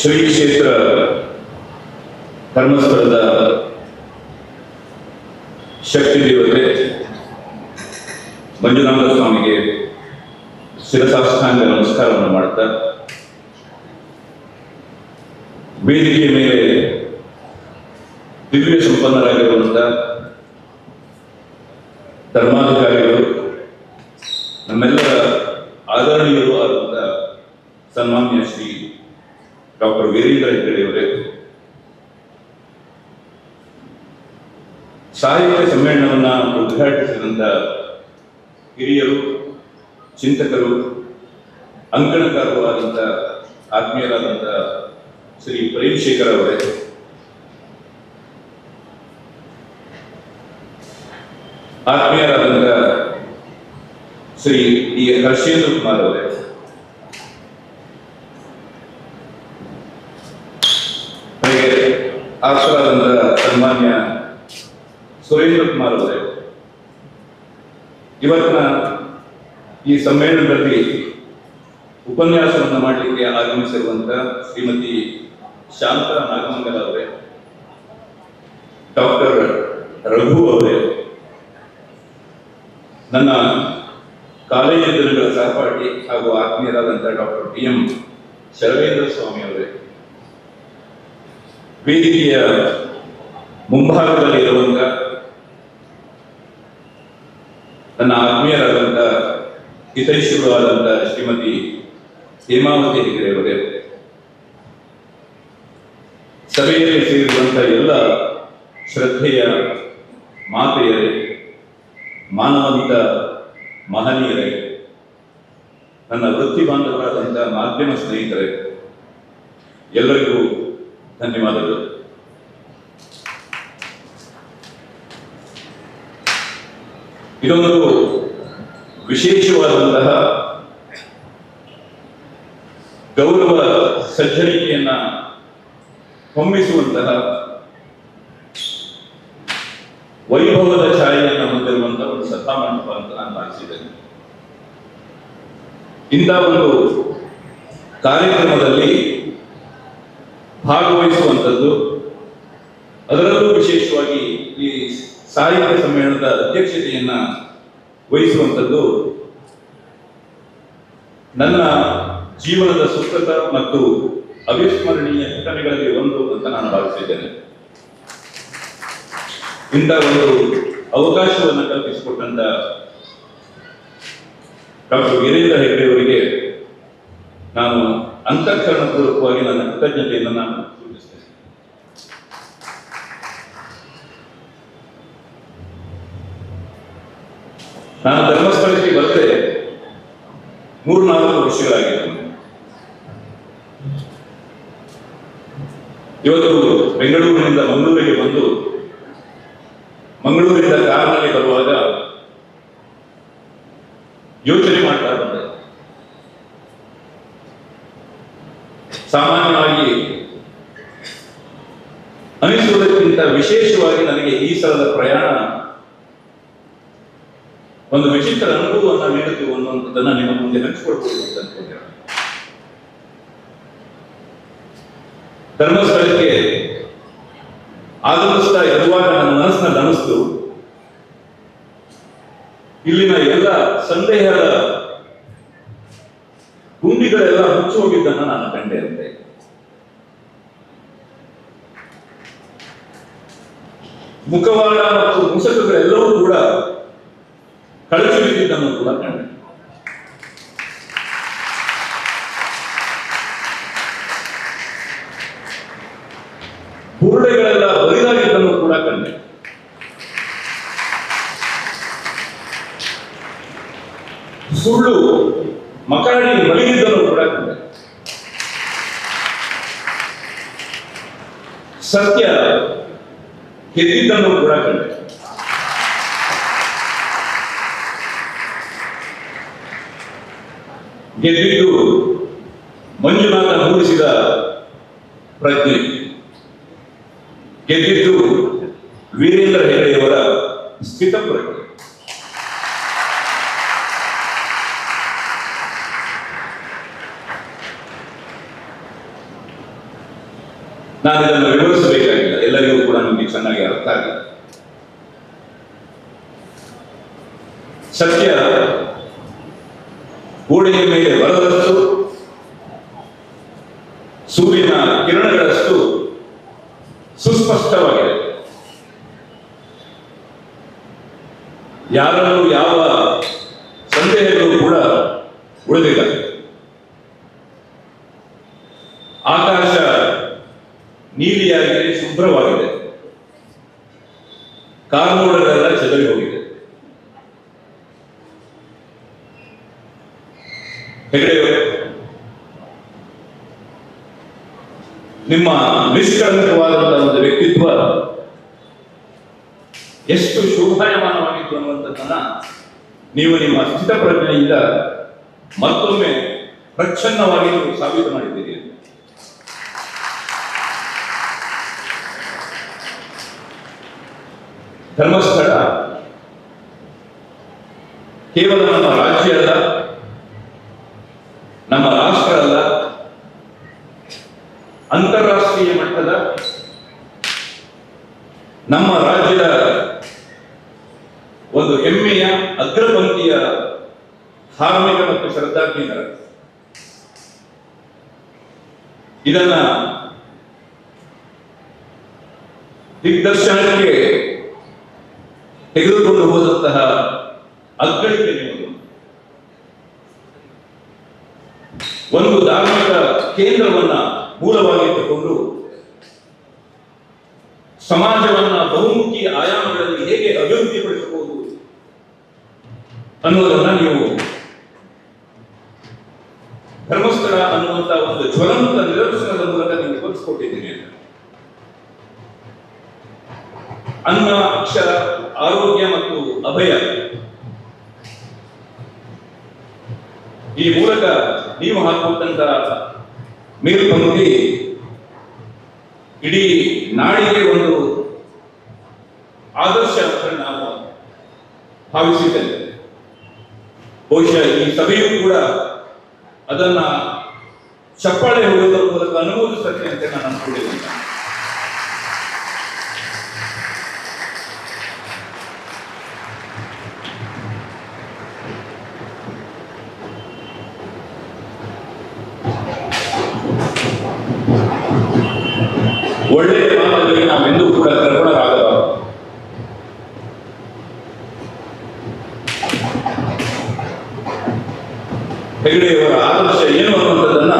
ಶ್ರೀ ಕ್ಷೇತ್ರ ಧರ್ಮಸ್ಥಳದ ಶಕ್ತಿ ದೇವತೆ ಮಂಜುನಾಥ ಸ್ವಾಮಿಗೆ ಶಿರಸಾಷ್ಟಾಂಗ ನಮಸ್ಕಾರವನ್ನು ಮಾಡುತ್ತಾ, ವೇದಿಕೆಯ ಮೇಲೆ ದಿವ್ಯ ಸಂಪನ್ನರಾಗಿರುವಂತಹ ಧರ್ಮಾಧಿಕಾರಿಗಳು, ನಮ್ಮೆಲ್ಲರ ಆದರಣೀಯರು ಆದಂತಹ ಸನ್ಮಾನ್ಯ ಶ್ರೀ ಡಾಕ್ಟರ್ ವೀರೇಂದ್ರ ಹೆಗ್ಗಡೆಯವರೇ, ಸಾಹಿತ್ಯ ಸಮ್ಮೇಳನವನ್ನು ಉದ್ಘಾಟಿಸಿದಂಥ ಹಿರಿಯರು, ಚಿಂತಕರು, ಅಂಕಣಕಾರರು ಆದಂಥ ಆತ್ಮೀಯರಾದಂಥ ಶ್ರೀ ಪ್ರೇಮ್ ಶೇಖರ್ ಅವರೇ, ಆತ್ಮೀಯರಾದಂಥ ಶ್ರೀ ಡಿ ಹರ್ಷೇಂದ್ರ ಕುಮಾರ್ ಅವರೇ, ಹಾಗೆ ಆಪ್ತರಾದಂಥ ಸನ್ಮಾನ್ಯ ಸುರೇಂದ್ರ ಕುಮಾರ್ ಅವರೇ, ಇವತ್ತಿನ ಈ ಸಮ್ಮೇಳನದಲ್ಲಿ ಉಪನ್ಯಾಸವನ್ನು ಮಾಡಲಿಕ್ಕೆ ಆಗಮಿಸಿರುವಂತಹ ಶ್ರೀಮತಿ ಶಾಂತ ನಾಗಮಂಗಲ ಅವರೇ, ಡಾಕ್ಟರ್ ರಘು ಅವರೇ, ನನ್ನ ಕಾಲೇಜು ದಿನಗಳ ಸಹಪಾಠಿ ಹಾಗೂ ಆತ್ಮೀಯರಾದಂತಹ ಡಾಕ್ಟರ್ ಟಿ ಎಂ ಶರವೇಂದ್ರ ಸ್ವಾಮಿ ಅವರೇ, ವೇದಿಕೆಯ ಮುಂಭಾಗದಲ್ಲಿ ಇರುವಂತಹ ನನ್ನ ಆತ್ಮೀಯರಾದಂಥ ಹಿತೈಷಿಗಳು ಆದಂಥ ಶ್ರೀಮತಿ ಹೇಮಾವತಿ ಹೆಗಡೆಯವರೇ, ಸಭೆಯಲ್ಲಿ ಸೇರಿರುವಂತಹ ಎಲ್ಲ ಶ್ರದ್ಧೆಯ ಮಾತೆಯರೇ, ಮಾನವಂತ ಮಹನೀಯರೇ, ನನ್ನ ವೃತ್ತಿ ಬಾಂಧವರಾದಂಥ ಮಾಧ್ಯಮ ಸ್ನೇಹಿತರೇ, ಎಲ್ಲರಿಗೂ ಧನ್ಯವಾದಗಳು. ಇದೊಂದು ವಿಶೇಷವಾದಂತಹ ಗೌರವ ಸಜ್ಜನಿಕೆಯನ್ನ ಹೊಮ್ಮಿಸುವಂತಹ ವೈಭವದ ಛಾಯೆಯನ್ನು ಹೊಂದಿರುವಂತಹ ಒಂದು ಸಭಾಮಂಟಪ ಅಂತ ನಾನು ಭಾವಿಸಿದ್ದೇನೆ. ಇಂಥ ಒಂದು ಕಾರ್ಯಕ್ರಮದಲ್ಲಿ ಭಾಗವಹಿಸುವಂಥದ್ದು, ಅದರಲ್ಲೂ ವಿಶೇಷವಾಗಿ ಈ ಸಾಹಿತ್ಯ ಸಮ್ಮೇಳನದ ಅಧ್ಯಕ್ಷತೆಯನ್ನ ವಹಿಸುವಂಥದ್ದು ನನ್ನ ಜೀವನದ ಸುಕೃತ ಮತ್ತು ಅವಿಸ್ಮರಣೀಯ ಘಟನೆಗಳಲ್ಲಿ ಒಂದು ಅಂತ ನಾನು ಭಾವಿಸಿದ್ದೇನೆ. ಇಂಥ ಒಂದು ಅವಕಾಶವನ್ನು ಕಲ್ಪಿಸಿಕೊಟ್ಟಂತ ಡಾಕ್ಟರ್ ವೀರೇಂದ್ರ ಹೆಗ್ಗಡೆಯವರಿಗೆ ನಾನು ಅಂತಃಕರಣಪೂರ್ವಕವಾಗಿ ನನ್ನ ಕೃತಜ್ಞತೆಯನ್ನು ನಾನು ಸೂಚಿಸ್ತೇನೆ. ನಾನು ಧರ್ಮಸ್ಥಳಕ್ಕೆ ಬರದೆ 3-4 ವರ್ಷಗಳಾಗಿದೆ. ಇವತ್ತು ಬೆಂಗಳೂರಿನಿಂದ ಮಂಗಳೂರಿಗೆ ಬಂದು ಮಂಗಳೂರಿನಿಂದ ಕಾರ್ನಲ್ಲಿ ಬರುವಾಗ ಯೋಚನೆ ಮಾಡ್ತಾ ಬಂದೆ. ಸಾಮಾನ್ಯವಾಗಿ ಅನಿಸುವುದಕ್ಕಿಂತ ವಿಶೇಷವಾಗಿ ನನಗೆ ಈ ಸಲದ ಪ್ರಯಾಣ ಒಂದು ವಿಚಿತ್ರ ಅನುಭವವನ್ನು ನೀಡುತ್ತೆ ಅನ್ನುವಂಥದ್ದನ್ನ ನಿಮ್ಮ ಮುಂದೆ ಹಂಚಿಕೊಳ್ಬಹುದು ಅಂತ ಅನ್ಕೊಂಡಿದ್ದೇನೆ. ಧರ್ಮಸ್ಥಳಕ್ಕೆ ಆಗಮಿಸ್ತಾ ಇರುವಾಗ ನನ್ನ ಮನಸ್ಸಿನಲ್ಲಿ ಅನಿಸ್ತು, ಇಲ್ಲಿನ ಎಲ್ಲ ಸಂದೇಹದ ಗುಂಡಿಗಳೆಲ್ಲ ಮುಚ್ಚಿ ಹೋಗಿದ್ದನ್ನು ನಾನು ಕಂಡೆ ಅಂತೆ. ಮುಖವಾಡ ಮತ್ತು ಮುಸುಕುಗಳೆಲ್ಲವೂ ಕೂಡ ಕಳಚಿ ಬಿದ್ದಿದ್ದನ್ನು ಕೂಡ ಕಂಡೆ. ಬುರುಡೆಗಳೆಲ್ಲ ಬರಿದಾಗಿದ್ದನ್ನು ಕೂಡ ಕಂಡೆ. ಸುಳ್ಳು ಮಕಾಡಿ ಮಲಗಿದ್ದನ್ನು ಕೂಡ ಕಂಡೆ. ಸತ್ಯ ಗೆದ್ದಿದ್ದನ್ನು ಕೂಡ ಕಂಡೆ. ಗೆದ್ದಿದ್ದು ಮಂಜುನಾಥ ಮೂಡಿಸಿದ ಪ್ರಜ್ಞೆ, ಗೆದ್ದಿದ್ದು ವೀರೇಂದ್ರ ಹೆಗಡೆಯವರ ಸ್ಥಿತಪ್ರಜ್ಞೆ. ನಾನು ಇದನ್ನು ವಿವರಿಸಬೇಕಾಗಿಲ್ಲ, ಎಲ್ಲರಿಗೂ ಕೂಡ ನಮಗೆ ಚೆನ್ನಾಗಿ ಅರ್ಥ ಆಗಿದೆ. ಸತ್ಯ ಗೋಡೆಯ ಮೇಲೆ ಬರದಷ್ಟು, ಸೂರ್ಯನ ಕಿರಣಗಳಷ್ಟು ಸುಸ್ಪಷ್ಟವಾಗಿದೆ. ಯಾರಲ್ಲೂ ಯಾವ ಸಂದೇಹಗಳು ಕೂಡ ಉಳಿದಿಲ್ಲ. ಆಕಾಶ ನೀಲಿಯಾಗಿದೆ, ಶುಭ್ರವಾಗಿದೆ, ಕಾರ್ಮೋಡಗಳೆಲ್ಲ ಚದರಿ ಹೋಗಿದೆ. ಹೆಗಡೆಯವರೇ, ನಿಮ್ಮ ನಿಷ್ಕಳಂಕವಾದಂತಹ ಒಂದು ವ್ಯಕ್ತಿತ್ವ ಎಷ್ಟು ಶೋಭಾಯಮಾನವಾಗಿತ್ತು ಅನ್ನುವಂಥದ್ದನ್ನ ನೀವು ನಿಮ್ಮ ಸ್ಥಿತಪ್ರಜ್ಞೆಯಿಂದ ಮತ್ತೊಮ್ಮೆ ಪ್ರಚ್ಛನ್ನವಾಗಿ ನೀವು ಸಾಬೀತು ಮಾಡಿದ್ದೀರಿ. ಧರ್ಮಸ್ಥಳ ಕೇವಲ ನಮ್ಮ ರಾಜ್ಯ ಅಲ್ಲ, ನಮ್ಮ ರಾಷ್ಟ್ರ ಅಲ್ಲ, ಅಂತಾರಾಷ್ಟ್ರೀಯ ಮಟ್ಟದ ನಮ್ಮ ರಾಜ್ಯದ ಒಂದು ಹೆಮ್ಮೆಯ ಅಗ್ರಪಂಕ್ತಿಯ ಧಾರ್ಮಿಕ ಮತ್ತು ಶ್ರದ್ಧಾ ಕೇಂದ್ರ. ಇದನ್ನ ದಿಗ್ದರ್ಶನಕ್ಕೆ ತೆಗೆದುಕೊಂಡು ಹೋದಂತಹ ಅಗ್ಗಳಿಕೆ ನಿಮ್ಮದು. ಒಂದು ಧಾರ್ಮಿಕ ಕೇಂದ್ರವನ್ನ ಮೂಲವಾಗಿಟ್ಟುಕೊಂಡು ಸಮಾಜವನ್ನ ಬಹುಮುಖಿ ಆಯಾಮಗಳಲ್ಲಿ ಹೇಗೆ ಅಭಿವೃದ್ಧಿಪಡಿಸಬಹುದು ಅನ್ನೋದನ್ನ ನೀವು ಧರ್ಮಸ್ಥಳ ಅನ್ನುವಂತಹ ಒಂದು ಜ್ವಲಂತ ನಿದರ್ಶನದ ಮೂಲಕ ನೀವು ತೋರಿಸಿಕೊಟ್ಟಿದ್ದೀನಿ. ಅನ್ನ, ಅಕ್ಷರ, ಆರೋಗ್ಯ ಮತ್ತು ಅಭಯ, ಈ ಮೂಲಕ ನೀವು ಹಾಕುವಂತಹ ಮೇಲ್ಪಂಕ್ತಿ ಇಡೀ ನಾಡಿಗೆ ಒಂದು ಆದರ್ಶ ಅಂತ ನಾನು ಭಾವಿಸಿದ್ದೇನೆ. ಬಹುಶಃ ಈ ಸಭೆಯೂ ಕೂಡ ಅದನ್ನ ಚಪ್ಪಾಳೆ ಹೊಡೆಯುವುದರ ಮೂಲಕ ಅನುಮೋದಿಸುತ್ತೆ ಅಂತ ನಾನು ಅನ್ಕೊಂಡಿದ್ದೇನೆ. ಒಳ್ಳೆಯ ಮಾತುಗಳಿಗೆ ನಾವೆಂದೂ ಕೂಡ ಕರ್ಪಣರಾಗಬಾರದು. ಹೆಗಡೆಯವರ ಆದರ್ಶ ಏನು ಅನ್ನುವಂಥದ್ದನ್ನ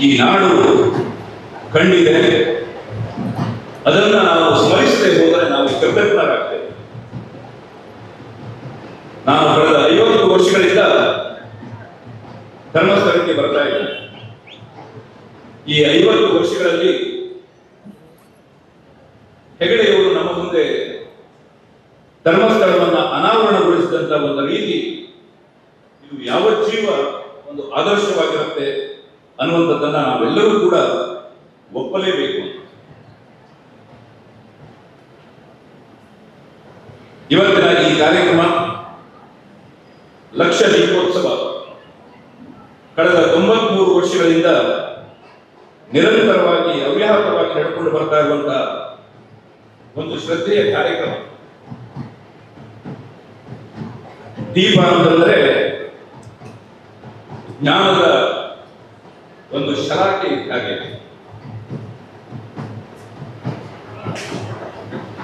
ಈ ನಾಡು ಕಂಡಿದೆ. ಅದನ್ನ ನಾವು ಸ್ಮರಿಸದೆ ಹೋದರೆ ನಾವು ಕೃತಜ್ಞರಾಗ್ತೇವೆ. ನಾನು ಕಳೆದ 50 ವರ್ಷಗಳಿಂದ ಧರ್ಮಸ್ಥಳಕ್ಕೆ ಬರ್ತಾ ಇದ್ದೇನೆ. ಈ 50 ವರ್ಷಗಳಲ್ಲಿ ಹೆಗಡೆಯವರು ನಮ್ಮ ಮುಂದೆ ಧರ್ಮಸ್ಥಳವನ್ನ ಅನಾವರಣಗೊಳಿಸಿದಂತ ಒಂದು ರೀತಿ, ಇದು ಯಾವ ಜೀವ ಒಂದು ಆದರ್ಶವಾಗಿರುತ್ತೆ ಅನ್ನುವಂಥದ್ದನ್ನ ನಾವೆಲ್ಲರೂ ಕೂಡ ಒಪ್ಪಲೇಬೇಕು. ಇವತ್ತಿನ ಈ ಕಾರ್ಯಕ್ರಮ ಲಕ್ಷ ದೀಪೋತ್ಸವ ಕಳೆದ 93 ವರ್ಷಗಳಿಂದ ನಿರಂತರವಾಗಿ ಅವ್ಯಾಹತವಾಗಿ ನಡೆದುಕೊಂಡು ಬರ್ತಾ ಇರುವಂತಹ ಒಂದು ಶ್ರದ್ಧೆಯ ಕಾರ್ಯಕ್ರಮ. ದೀಪ ಅಂತಂದ್ರೆ ಜ್ಞಾನದ ಒಂದು ಶಲಾಕೆ ಹಾಗೆ.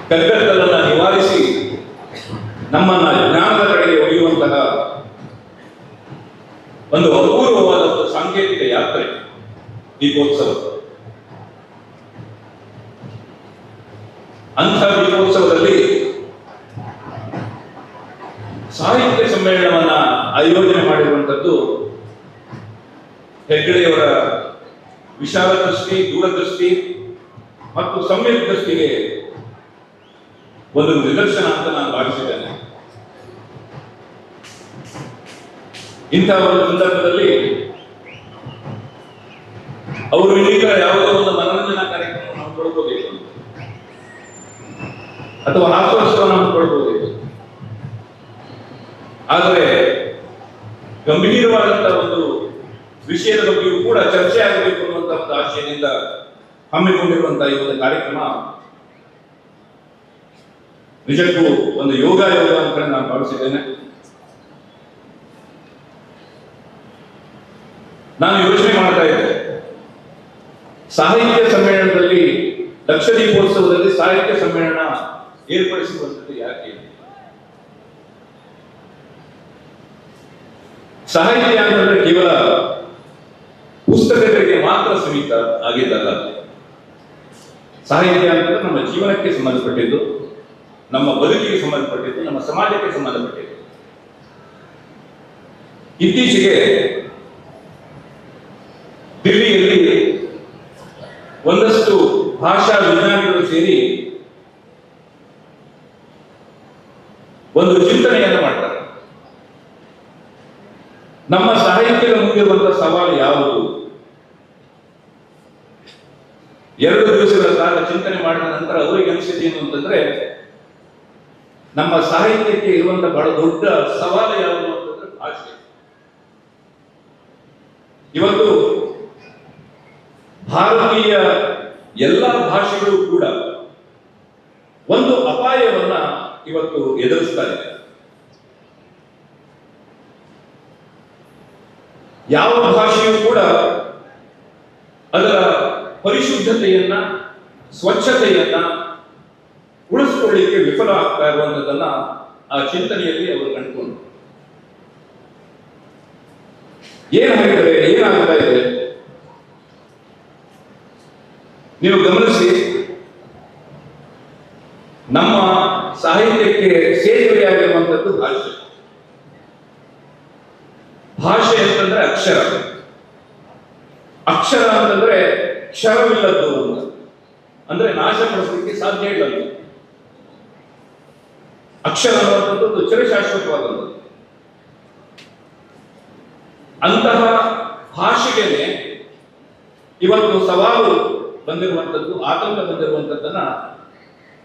ಕಗ್ಗತ್ತಲನ್ನ ನಿವಾರಿಸಿ ನಮ್ಮನ್ನ ಜ್ಞಾನದ ಕಡೆಗೆ ಒಯ್ಯುವಂತಹ ಒಂದು ಅಪೂರ್ವವಾದ ಸಾಂಕೇತಿಕ ಯಾತ್ರೆ ದೀಪೋತ್ಸವ. ಅಂಥ ದೀಪೋತ್ಸವದಲ್ಲಿ ಸಾಹಿತ್ಯ ಸಮ್ಮೇಳನವನ್ನ ಆಯೋಜನೆ ಮಾಡಿರುವಂತದ್ದು ಹೆಗ್ಗಡೆಯವರ ವಿಶಾಲ ದೃಷ್ಟಿ, ದೂರದೃಷ್ಟಿ ಮತ್ತು ಸಮ್ಯಕ್ ದೃಷ್ಟಿಗೆ ಒಂದು ನಿದರ್ಶನ ಅಂತ ನಾನು ಭಾವಿಸಿದ್ದೇನೆ. ಇಂತಹ ಒಂದು ಸಂದರ್ಭದಲ್ಲಿ ಅವರು ಈಗ ಯಾವುದೋ ಒಂದು ಮನರಂಜನಾ ಕಾರ್ಯಕ್ರಮ ನಾವು ಕೊಡ್ಕೋಬೇಕು ಅಥವಾ ಹಾಸ್ಯೋತ್ಸವ ನಾವು ಕೊಡ್ಕೋಬೇಕು, ಆದರೆ ಗಂಭೀರವಾದಂತಹ ಒಂದು ವಿಷಯದ ಬಗ್ಗೆಯೂ ಕೂಡ ಚರ್ಚೆ ಆಗಬೇಕು ಅನ್ನುವಂತಹ ಒಂದು ಆಶಯದಿಂದ ಹಮ್ಮಿಕೊಂಡಿರುವಂತಹ ಈ ಒಂದು ಕಾರ್ಯಕ್ರಮ ನಿಜಕ್ಕೂ ಒಂದು ಯೋಗ ಅಂತ ನಾನು ಭಾವಿಸಿದ್ದೇನೆ. ನಾನು ಯೋಚನೆ ಮಾಡ್ತಾ ಇದ್ದೆ, ಸಾಹಿತ್ಯ ಸಮ್ಮೇಳನದಲ್ಲಿ ಲಕ್ಷದೀಪೋತ್ಸವದಲ್ಲಿ ಸಾಹಿತ್ಯ ಸಮ್ಮೇಳನ ಏರ್ಪಡಿಸುವಂಥದ್ದು ಯಾಕೆ? ಸಾಹಿತ್ಯ ಅಂತಂದ್ರೆ ಕೇವಲ ಪುಸ್ತಕಗಳಿಗೆ ಮಾತ್ರ ಸೀಮಿತ ಆಗಿದ್ದಲ್ಲ. ಸಾಹಿತ್ಯ ಅಂತಂದ್ರೆ ನಮ್ಮ ಜೀವನಕ್ಕೆ ಸಂಬಂಧಪಟ್ಟಿದ್ದು, ನಮ್ಮ ಬದುಕಿಗೆ ಸಂಬಂಧಪಟ್ಟಿದ್ದು, ನಮ್ಮ ಸಮಾಜಕ್ಕೆ ಸಂಬಂಧಪಟ್ಟಿದ್ದು. ಇತ್ತೀಚೆಗೆ ದಿಲ್ಲಿಯಲ್ಲಿ ಒಂದಷ್ಟು ಭಾಷಾ ವಿಜ್ಞಾನಿಗಳು ಸೇರಿ ಒಂದು ಚಿಂತನೆಯನ್ನು ಮಾಡ್ತಾರೆ. ನಮ್ಮ ಸಾಹಿತ್ಯದ ಮುಂದಿರುವಂತಹ ಸವಾಲು ಯಾವುದು? 2 ದಿವಸಗಳ ಕಾಲ ಚಿಂತನೆ ಮಾಡಿದ ನಂತರ ಅವರಿಗೆ ಅನಿಸಿದೆ ಏನು ಅಂತಂದ್ರೆ, ನಮ್ಮ ಸಾಹಿತ್ಯಕ್ಕೆ ಇರುವಂತಹ ಬಹಳ ದೊಡ್ಡ ಸವಾಲು ಯಾವುದು ಅಂತಂದ್ರೆ ಭಾಷೆ. ಇವತ್ತು ಭಾರತೀಯ ಎಲ್ಲ ಭಾಷೆಗಳು ಕೂಡ ಒಂದು ಅಪಾಯವನ್ನ ಇವತ್ತು ಎದುರಿಸ್ತಾ ಇದೆ. ಯಾವ ಭಾಷೆಯೂ ಕೂಡ ಅದರ ಪರಿಶುದ್ಧತೆಯನ್ನ, ಸ್ವಚ್ಛತೆಯನ್ನ ಉಳಿಸಿಕೊಳ್ಳಿಕ್ಕೆ ವಿಫಲ ಆಗ್ತಾ ಇರುವಂತದನ್ನ ಆ ಚಿಂತನೆಯಲ್ಲಿ ಅವರು ಕಂಡುಕೊಂಡರು. ಏನಾಗ್ತಾ ಇದೆ ನೀವು ಗಮನಿಸಿ. ನಮ್ಮ ಸಾಹಿತ್ಯಕ್ಕೆ ಸೇರ್ಪಡೆಯಾಗಿರುವಂತದ್ದು ಭಾಷೆ. ಭಾಷೆ ಅಂತಂದ್ರೆ ಅಕ್ಷರ. ಅಕ್ಷರ ಅಂತಂದ್ರೆ ಕ್ಷರವಿಲ್ಲದ್ದು ಅಂತ, ಅಂದ್ರೆ ನಾಶಪಡಿಸಲಿಕ್ಕೆ ಸಾಧ್ಯ ಇಲ್ಲ. ಅಕ್ಷರ ಅನ್ನುವಂಥದ್ದು ಚಿರಶಾಶ್ವತವಾದದ್ದು. ಅಂತಹ ಭಾಷೆಗೆ ಇವತ್ತು ಸವಾಲು ಬಂದಿರುವಂಥದ್ದು, ಆತಂಕ ಬಂದಿರುವಂಥದ್ದನ್ನ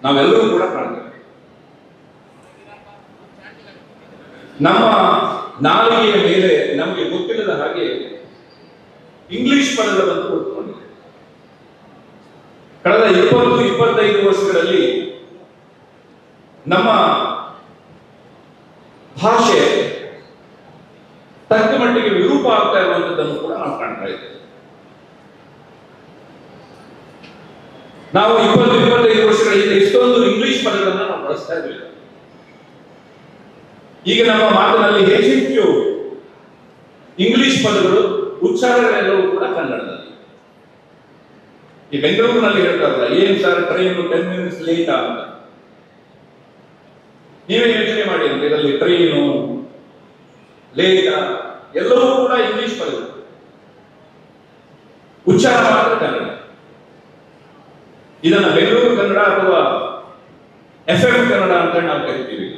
ನಾವೆಲ್ಲರೂ ಕೂಡ ಕಾಣ್ತೇವೆ. ನಮ್ಮ ನಾಲಿಗೆಯ ಮೇಲೆ ನಮಗೆ ಗೊತ್ತಿಲ್ಲದ ಹಾಗೆ ಇಂಗ್ಲಿಷ್ ಪದಗಳನ್ನು ಕೊಟ್ಟುಕೊಂಡಿದೆ. ಕಳೆದ 20-25 ವರ್ಷಗಳಲ್ಲಿ ನಮ್ಮ ಭಾಷೆ ತಕ್ಕ ಮಟ್ಟಿಗೆ ವಿರೂಪ ಆಗ್ತಾ ಇರುವಂತದ್ದನ್ನು ಕೂಡ ನಾವು ಕಾಣ್ತಾ ಇದ್ದೇವೆ. ನಾವು 20-25 ವರ್ಷಗಳ ಹಿಂದೆ ಇಷ್ಟೊಂದು ಇಂಗ್ಲಿಷ್ ಪದಗಳನ್ನು ನಾವು ಬಳಸ್ತಾ ಇರಲಿಲ್ಲ. ಈಗ ನಮ್ಮ ಮಾತಿನಲ್ಲಿ ಹೆಚ್ಚು ಇಂಗ್ಲಿಷ್ ಪದಗಳು, ಉಚ್ಚಾರಗಳೆಲ್ಲವೂ ಕೂಡ ಕನ್ನಡದಲ್ಲಿ. ಈ ಬೆಂಗಳೂರಿನಲ್ಲಿ ಹೇಳ್ತಾರಲ್ಲ, ಏನ್ ಸರ್ ಟ್ರೈನ್ 10 minutes ಲೇಟ್ ಅಂತ. ನೀವೇ ಯೋಚನೆ ಮಾಡಿ ಅಂತ, ಇದರಲ್ಲಿ ಟ್ರೈನು, ಲೇಟ ಎಲ್ಲವೂ ಕೂಡ ಇಂಗ್ಲಿಷ್ ಪದಗಳು, ಉಚ್ಚಾರ ಮಾತ್ರ ಕನ್ನಡ. ಇದನ್ನ ಬೆಂಗಳೂರು ಕನ್ನಡ ಅಥವಾ FM ಕನ್ನಡ ಅಂತ ನಾವು ಕರಿತೀವಿ.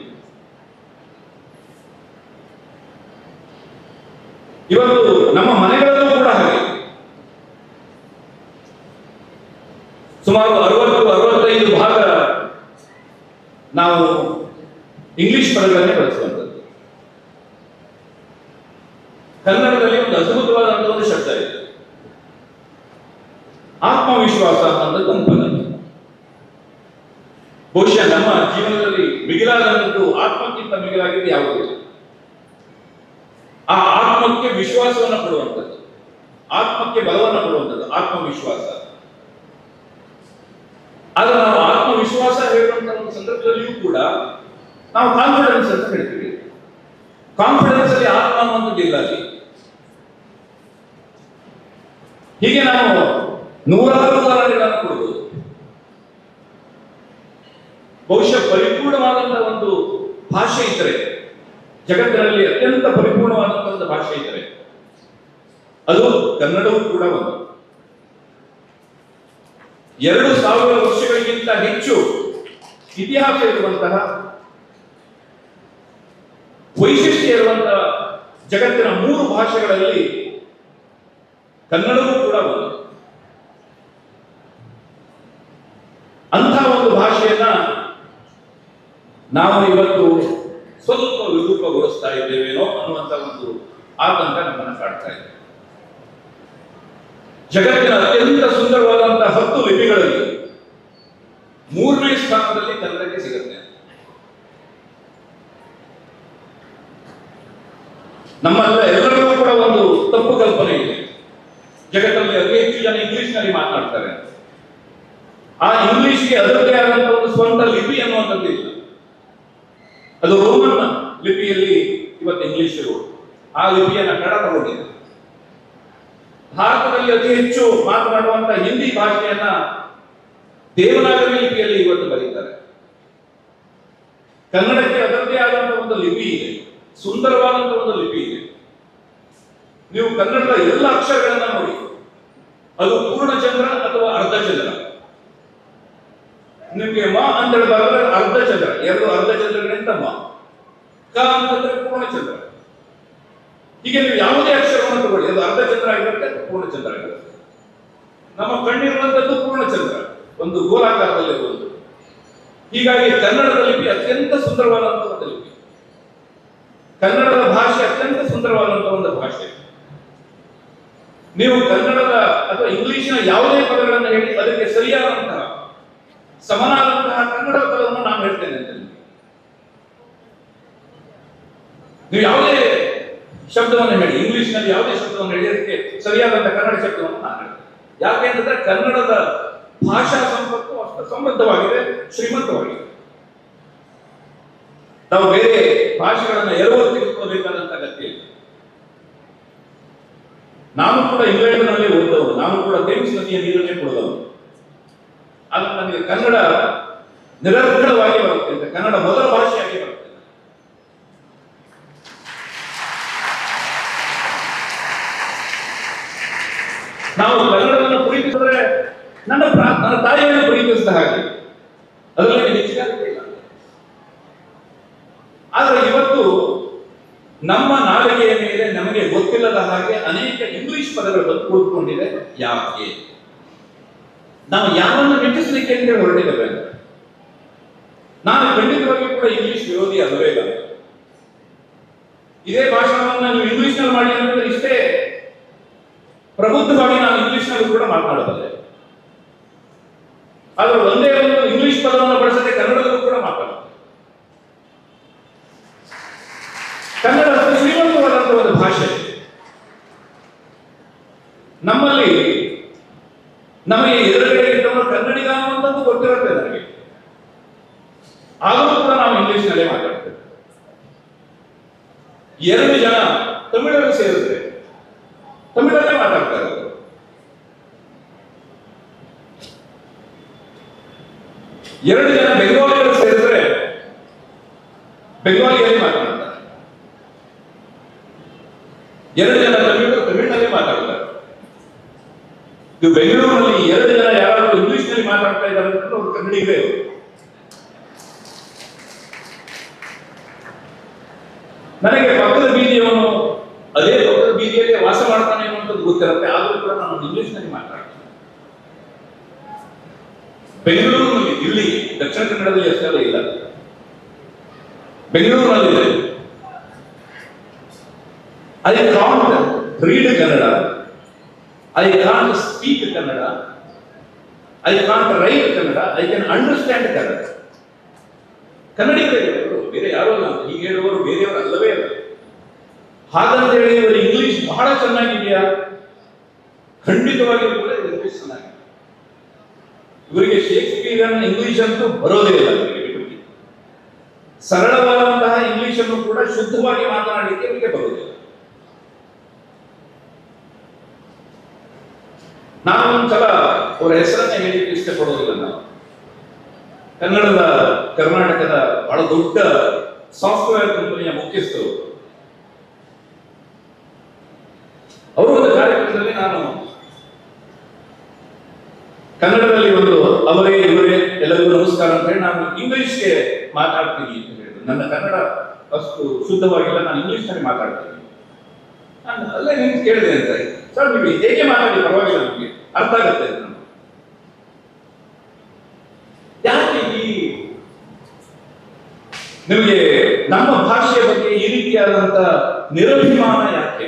ಇವತ್ತು ನಮ್ಮ ಮನೆಗಳಲ್ಲೂ ಕೂಡ ಹಾಗೆ ಸುಮಾರು 60-65 ಭಾಗ ನಾವು ಇಂಗ್ಲಿಷ್ ಪದಗಳನ್ನೇ ಬಳಸುವಂಥದ್ದು. ಕನ್ನಡದಲ್ಲಿ ಒಂದು ಅದ್ಭುತವಾದಂತಹ ಒಂದು ಶಬ್ದ ಇದೆ, ಆತ್ಮವಿಶ್ವಾಸ ಅನ್ನೋದು ಒಂದು ಪದ. ಬಹುಶಃ ನಮ್ಮ ಜೀವನದಲ್ಲಿ ಮಿಗಿಲಾದಂತದ್ದು, ಆತ್ಮಕ್ಕಿಂತ ಮಿಗಿಲಾಗಿದ್ದು ಯಾವುದಿಲ್ಲ. ಆ ಆತ್ಮಕ್ಕೆ ವಿಶ್ವಾಸವನ್ನು ಕೊಡುವಂಥದ್ದು, ಆತ್ಮಕ್ಕೆ ಬಲವನ್ನು ಕೊಡುವಂಥದ್ದು ಆತ್ಮವಿಶ್ವಾಸ. ಆದ್ರೆ ನಾವು ಆತ್ಮವಿಶ್ವಾಸ ಹೇಳುವಂತಹ ಒಂದು ಸಂದರ್ಭದಲ್ಲಿಯೂ ಕೂಡ ನಾವು ಕಾನ್ಫಿಡೆನ್ಸ್ ಅಂತ ಹೇಳ್ತೀವಿ. ಕಾನ್ಫಿಡೆನ್ಸ್ ಅಲ್ಲಿ ಆತ್ಮ ಅನ್ನುವಂಥದ್ದು ಇಲ್ಲ ಅಲ್ಲಿ. ಹೀಗೆ ನಾವು 100 ಉದಾಹರಣೆಗಳನ್ನು ಕೊಡಬಹುದು. ಬಹುಶಃ ಪರಿಪೂರ್ಣವಾದಂತಹ ಒಂದು ಭಾಷೆ ಇದ್ದರೆ, ಜಗತ್ತಿನಲ್ಲಿ ಅತ್ಯಂತ ಪರಿಪೂರ್ಣವಾದಂತಹ ಒಂದು ಭಾಷೆ ಇದ್ದರೆ ಅದು ಕನ್ನಡವೂ ಕೂಡ ಒಂದು. 2000 ವರ್ಷಗಳಿಗಿಂತ ಹೆಚ್ಚು ಇತಿಹಾಸ ಇರುವಂತಹ, ವೈಶಿಷ್ಟ್ಯ ಇರುವಂತಹ ಜಗತ್ತಿನ 3 ಭಾಷೆಗಳಲ್ಲಿ ಕನ್ನಡವೂ ಕೂಡ ಒಂದು. ಅಂಥ ಒಂದು ಭಾಷೆಯನ್ನ ನಾವು ಇವತ್ತು ಸ್ವಲ್ಪ ವಿರೂಪಗೊಳಿಸ್ತಾ ಇದ್ದೇವೇನೋ ಅನ್ನುವಂತ ಒಂದು ಆತಂಕ ನಮ್ಮನ್ನು ಕಾಡ್ತಾ ಇದೆ. ಜಗತ್ತಿನ ಅತ್ಯಂತ ಸುಂದರವಾದಂತಹ 10 ಲಿಪಿಗಳಲ್ಲಿ 3ನೇ ಸ್ಥಾನದಲ್ಲಿ ಕನ್ನಡಕ್ಕೆ ಸಿಗುತ್ತೆ. ನಮ್ಮಲ್ಲ ಎಲ್ಲರಿಗೂ ಕೂಡ ಒಂದು ತಪ್ಪು ಕಲ್ಪನೆ ಇದೆ. ಜಗತ್ತಲ್ಲಿ ಅತಿ ಹೆಚ್ಚು ಜನ ಇಂಗ್ಲಿಷ್ನಲ್ಲಿ ಮಾತನಾಡ್ತಾರೆ. ಆ ಇಂಗ್ಲಿಷ್ಗೆ ಅದರದೇ ಆದಂತಹ ಒಂದು ಸ್ವಂತ ಲಿಪಿ ಅನ್ನುವಂಥದ್ದು ಇಲ್ಲ. ಅದು ರೋಮನ್ ಲಿಪಿಯಲ್ಲಿ ಇವತ್ತು ಇಂಗ್ಲಿಷ್ ಆ ಲಿಪಿಯನ್ನ ಕನ್ನಡ ತಗೊಂಡಿದೆ. ಭಾರತದಲ್ಲಿ ಅತಿ ಹೆಚ್ಚು ಮಾತನಾಡುವಂತಹ ಹಿಂದಿ ಭಾಷೆಯನ್ನ ದೇವನಾಗರಿ ಲಿಪಿಯಲ್ಲಿ ಇವತ್ತು ಬರೀತಾರೆ. ಕನ್ನಡಕ್ಕೆ ಅದರದೇ ಆದಂತಹ ಒಂದು ಲಿಪಿ ಇದೆ, ಸುಂದರವಾದಂತಹ ಒಂದು ಲಿಪಿ ಇದೆ. ನೀವು ಕನ್ನಡದ ಎಲ್ಲ ಅಕ್ಷರಗಳನ್ನ ನೋಡಿ, ಅದು ಪೂರ್ಣಚಂದ್ರ ಅಥವಾ ಅರ್ಧಚಂದ್ರ. ನಿಮ್ಗೆ ಮ ಅಂತೇಳಿ ಬರೆದ್ರೆ ಅರ್ಧಚಂದ್ರ, 2 ಅರ್ಧಚಂದ್ರಗಳಿಂದ ಮ. ಕ ಅಂತಂದ್ರೆ ಪೂರ್ಣಚಂದ್ರ. ಹೀಗೆ ನೀವು ಯಾವುದೇ ಅಕ್ಷರವನ್ನು ತಗೊಳ್ಳಿ, ಅದು ಅರ್ಧಚಂದ್ರ ಆಗಿರುತ್ತೆ, ಪೂರ್ಣಚಂದ್ರ ಆಗಿರುತ್ತೆ. ನಮ್ಮ ಕಣ್ಣಿರುವಂತದ್ದು ಪೂರ್ಣಚಂದ್ರ, ಒಂದು ಗೋಲಾಕಾರದಲ್ಲಿರುವುದು. ಹೀಗಾಗಿ ಕನ್ನಡದ ಲಿಪಿ ಅತ್ಯಂತ ಸುಂದರವಾದಂತಹ ಒಂದು ಲಿಪಿ. ಕನ್ನಡದ ಭಾಷೆ ಅತ್ಯಂತ ಸುಂದರವಾದಂತಹ ಒಂದು ಭಾಷೆ. ನೀವು ಕನ್ನಡದ ಅಥವಾ ಇಂಗ್ಲಿಷಿನ ಯಾವುದೇ ಪದಗಳನ್ನು ಹೇಳಿ ಅದಕ್ಕೆ ಸರಿಯಾದಂತಹ ಸಮನಾದಂತಹ ಕನ್ನಡ ಪದವನ್ನು ನಾನು ಹೇಳ್ತೇನೆ ಅಂತ. ನೀವು ಯಾವುದೇ ಶಬ್ದವನ್ನು ಹೇಳಿ, ಇಂಗ್ಲಿಷ್ನಲ್ಲಿ ಯಾವುದೇ ಶಬ್ದವನ್ನು ಹೇಳಿ ಅದಕ್ಕೆ ಸರಿಯಾದಂತಹ ಕನ್ನಡ ಶಬ್ದವನ್ನು ನಾನು ಹೇಳ್ತೇನೆ. ಯಾಕೆ ಅಂತಂದ್ರೆ ಕನ್ನಡದ ಭಾಷಾ ಸಂಪತ್ತು ಅಷ್ಟು ಸಮೃದ್ಧವಾಗಿದೆ, ಶ್ರೀಮಂತವಾಗಿದೆ. ನಾವು ಬೇರೆ ಭಾಷೆಗಳನ್ನ ತೆಗೆದುಕೊಳ್ಳಬೇಕಾದಂತ ಅಗತ್ಯ ಇಲ್ಲ. ನಾನು ಕೂಡ ಇಂಗ್ಲೆಂಡ್ನಲ್ಲೇ ಓದದವನು, ನಾನು ಕೂಡ ಥೇಮ್ಸ್ ನದಿಯ ನೀರನ್ನೇ ಕುಡಿದವನು. ಆದ್ರೆ ನನಗೆ ಕನ್ನಡ ನಿರರ್ಗಳವಾಗಿ ಬರುತ್ತೆ, ಕನ್ನಡ ಮೊದಲ ಭಾಷೆಯಾಗಿ ಬರುತ್ತೆ. ನಾವು ಕನ್ನಡವನ್ನು ಪ್ರೀತಿಸಿದ್ರೆ ನನ್ನ ತಾಯಿಯನ್ನು ಪ್ರೀತಿಸಿದ ಹಾಗೆ, ಅದರಲ್ಲಿ ಹೆಚ್ಚಿಗೆ ಇಲ್ಲ. ಆದ್ರೆ ಇವತ್ತು ನಮ್ಮ ನಾಲಿಗೆಯ ಮೇಲೆ ನಮಗೆ ಗೊತ್ತಿಲ್ಲದ ಹಾಗೆ ಅನೇಕ ಇಂಗ್ಲಿಷ್ ಪದಗಳು ಬಂದು ಕೂತ್ಕೊಂಡಿದೆ. ಯಾಕೆ? ನಾವು ಯಾರನ್ನು ಮೆಚ್ಚಿಸಲಿಕ್ಕೆ ಅಂತ ಹೊರಟಿದ್ದೇವೆ. ನಾನು ಖಂಡಿತವಾಗಿಯೂ ಕೂಡ ಇಂಗ್ಲಿಷ್ ವಿರೋಧಿ ಅಲ್ಲವೇ ಇಲ್ಲ. ಇದೇ ಭಾಷಣವನ್ನು ನೀವು ಇಂಗ್ಲಿಷ್ನಲ್ಲಿ ಮಾಡಿ ಅಂದ್ರೆ ಇಷ್ಟೇ ಪ್ರಬುದ್ಧವಾಗಿ ನಾನು ಇಂಗ್ಲಿಷ್ನಲ್ಲಿ ಕೂಡ ಮಾತನಾಡಬಲ್ಲೆ. ಆದ್ರೆ ಒಂದೇ ಒಂದು ಇಂಗ್ಲಿಷ್ ಪದವನ್ನು ಬಳಸದೆ ಕನ್ನಡದಲ್ಲೂ ಕೂಡ ಮಾತಾಡುತ್ತೆ. ಕನ್ನಡ ಶ್ರೀಮಂತವಾದಂತಹ ಒಂದು ಭಾಷೆ. ನಮ್ಮಲ್ಲಿ ನಮಗೆ ಎದುರುಗಡೆ ಇದ್ದವರು ಕನ್ನಡಿಗ ಅನ್ನುವಂಥದ್ದು ಗೊತ್ತಿರುತ್ತೆ ನನಗೆ. ಆದರೂ ಕೂಡ ನಾವು ಇಂಗ್ಲಿಷ್ನಲ್ಲೇ ಮಾತಾಡ್ತೇವೆ. 2 ಜನ ತಮಿಳರು ಸೇರಿದ್ರೆ ತಮಿಳಲ್ಲೇ ಮಾತಾಡ್ತಾರೆ. 2 ಜನ ಬೆಂಗಾಲಿಗಳು ಸೇರಿದ್ರೆ ಬೆಂಗಾಲಿಯಲ್ಲಿ ಮಾತಾಡ್ತಾರೆ. 2 ಜನ ತಮಿಳರು ತಮಿಳಿನಲ್ಲೇ ಮಾತಾಡ್ತಾರೆ. ಇದು ಬೆಂಗಳೂರಿನಲ್ಲಿ 2 ಜನ ಯಾರಾದರೂ ಇಂಗ್ಲಿಷ್ನಲ್ಲಿ ಮಾತಾಡ್ತಾ ಇದ್ದಾರೆ ಅಂತ ಅವರು ಕನ್ನಡಿಗರೇ. ನನಗೆ ಪಕ್ಕದ ಬೀದಿಯವನು ಅದೇ ಪಕ್ಕದ ಬೀದಿಯಲ್ಲಿ ವಾಸ ಮಾಡ್ತಾನೆ ಅನ್ನುವಂಥದ್ದು ಗೊತ್ತಿರುತ್ತೆ, ಆದರೂ ಕೂಡ ನಾನು ಇಂಗ್ಲಿಷ್ನಲ್ಲಿ ಮಾತಾಡ್ತೇನೆ. ಬೆಂಗಳೂರಿನಲ್ಲಿ, ಇಲ್ಲಿ ದಕ್ಷಿಣ ಕನ್ನಡದಲ್ಲಿ ಅಷ್ಟೆಲ್ಲ ಇಲ್ಲ, ಬೆಂಗಳೂರಿನಲ್ಲಿ I can't read Kannada, I can't speak Kannada, I can't write Kannada, I can understand Kannada. ಕನ್ನಡಿಗರು ಬೇರೆ ಯಾರು ಅಲ್ಲ, ಹೀಗೆ ಹೇಳುವವರು ಬೇರೆಯವರು ಅಲ್ಲವೇ ಅಲ್ಲ. ಹಾಗಂತ ಹೇಳಿ ಇವರು ಇಂಗ್ಲಿಷ್ ಬಹಳ ಚೆನ್ನಾಗಿದೆಯಾ? ಖಂಡಿತವಾಗಿಯೂ ಕೂಡ ಇಂಗ್ಲಿಷ್ ಚೆನ್ನಾಗಿದೆ. ಇವರಿಗೆ ಶೇಕ್ಸ್ಪಿಯರ್ ಇಂಗ್ಲಿಷ್ ಅಂತೂ ಬರೋದೇ ಇಲ್ಲ. ಸರಳವಾದಂತಹ ಇಂಗ್ಲಿಷ್ ಅನ್ನು ಕೂಡ ಶುದ್ಧವಾಗಿ ಮಾತನಾಡಲಿಕ್ಕೆ ಇವರಿಗೆ ಬರೋದಿಲ್ಲ. ನಾನು ಒಂದ್ಸಲ ಅವರ ಹೆಸರನ್ನ ಹೇಳಿಕ್ಕೆ ಇಷ್ಟಪಡೋದಿಲ್ಲ. ನಾವು ಕನ್ನಡದ ಕರ್ನಾಟಕದ ಬಹಳ ದೊಡ್ಡ ಸಾಫ್ಟ್ವೇರ್ ಕಂಪನಿಯ ಮುಖ್ಯಸ್ಥರು. ಅವರು ಒಂದು ಕಾರ್ಯಕ್ರಮದಲ್ಲಿ ನಾನು ಕನ್ನಡದಲ್ಲಿ ಒಂದು ಅವರೇ ಇವರೇ ಎಲ್ಲರಿಗೂ ನಮಸ್ಕಾರ ಅಂತ ಹೇಳಿ ನಾನು ಇಂಗ್ಲಿಷ್ಗೆ ಮಾತಾಡ್ತೀನಿ ಅಂತ ಹೇಳಿದ್ರು. ನನ್ನ ಕನ್ನಡ ಅಷ್ಟು ಶುದ್ಧವಾಗಿಲ್ಲ, ನಾನು ಇಂಗ್ಲಿಷ್ನಲ್ಲಿ ಮಾತಾಡ್ತೀನಿ. ನಾನು ಅಲ್ಲೇ ನಿಮ್ಗೆ ಕೇಳಿದೆ ಅಂತ, ಸರ್ ನೀವು ಹೇಗೆ ಮಾತಾಡಿ ಪರವಾಗಿಲ್ಲ, ನಮಗೆ ಅರ್ಥ ಆಗುತ್ತೆ. ಯಾಕೆ ನಿಮಗೆ ನಮ್ಮ ಭಾಷೆಯ ಬಗ್ಗೆ ಈ ರೀತಿಯಾದಂತ ನಿರಭಿಮಾನ ಯಾಕೆ?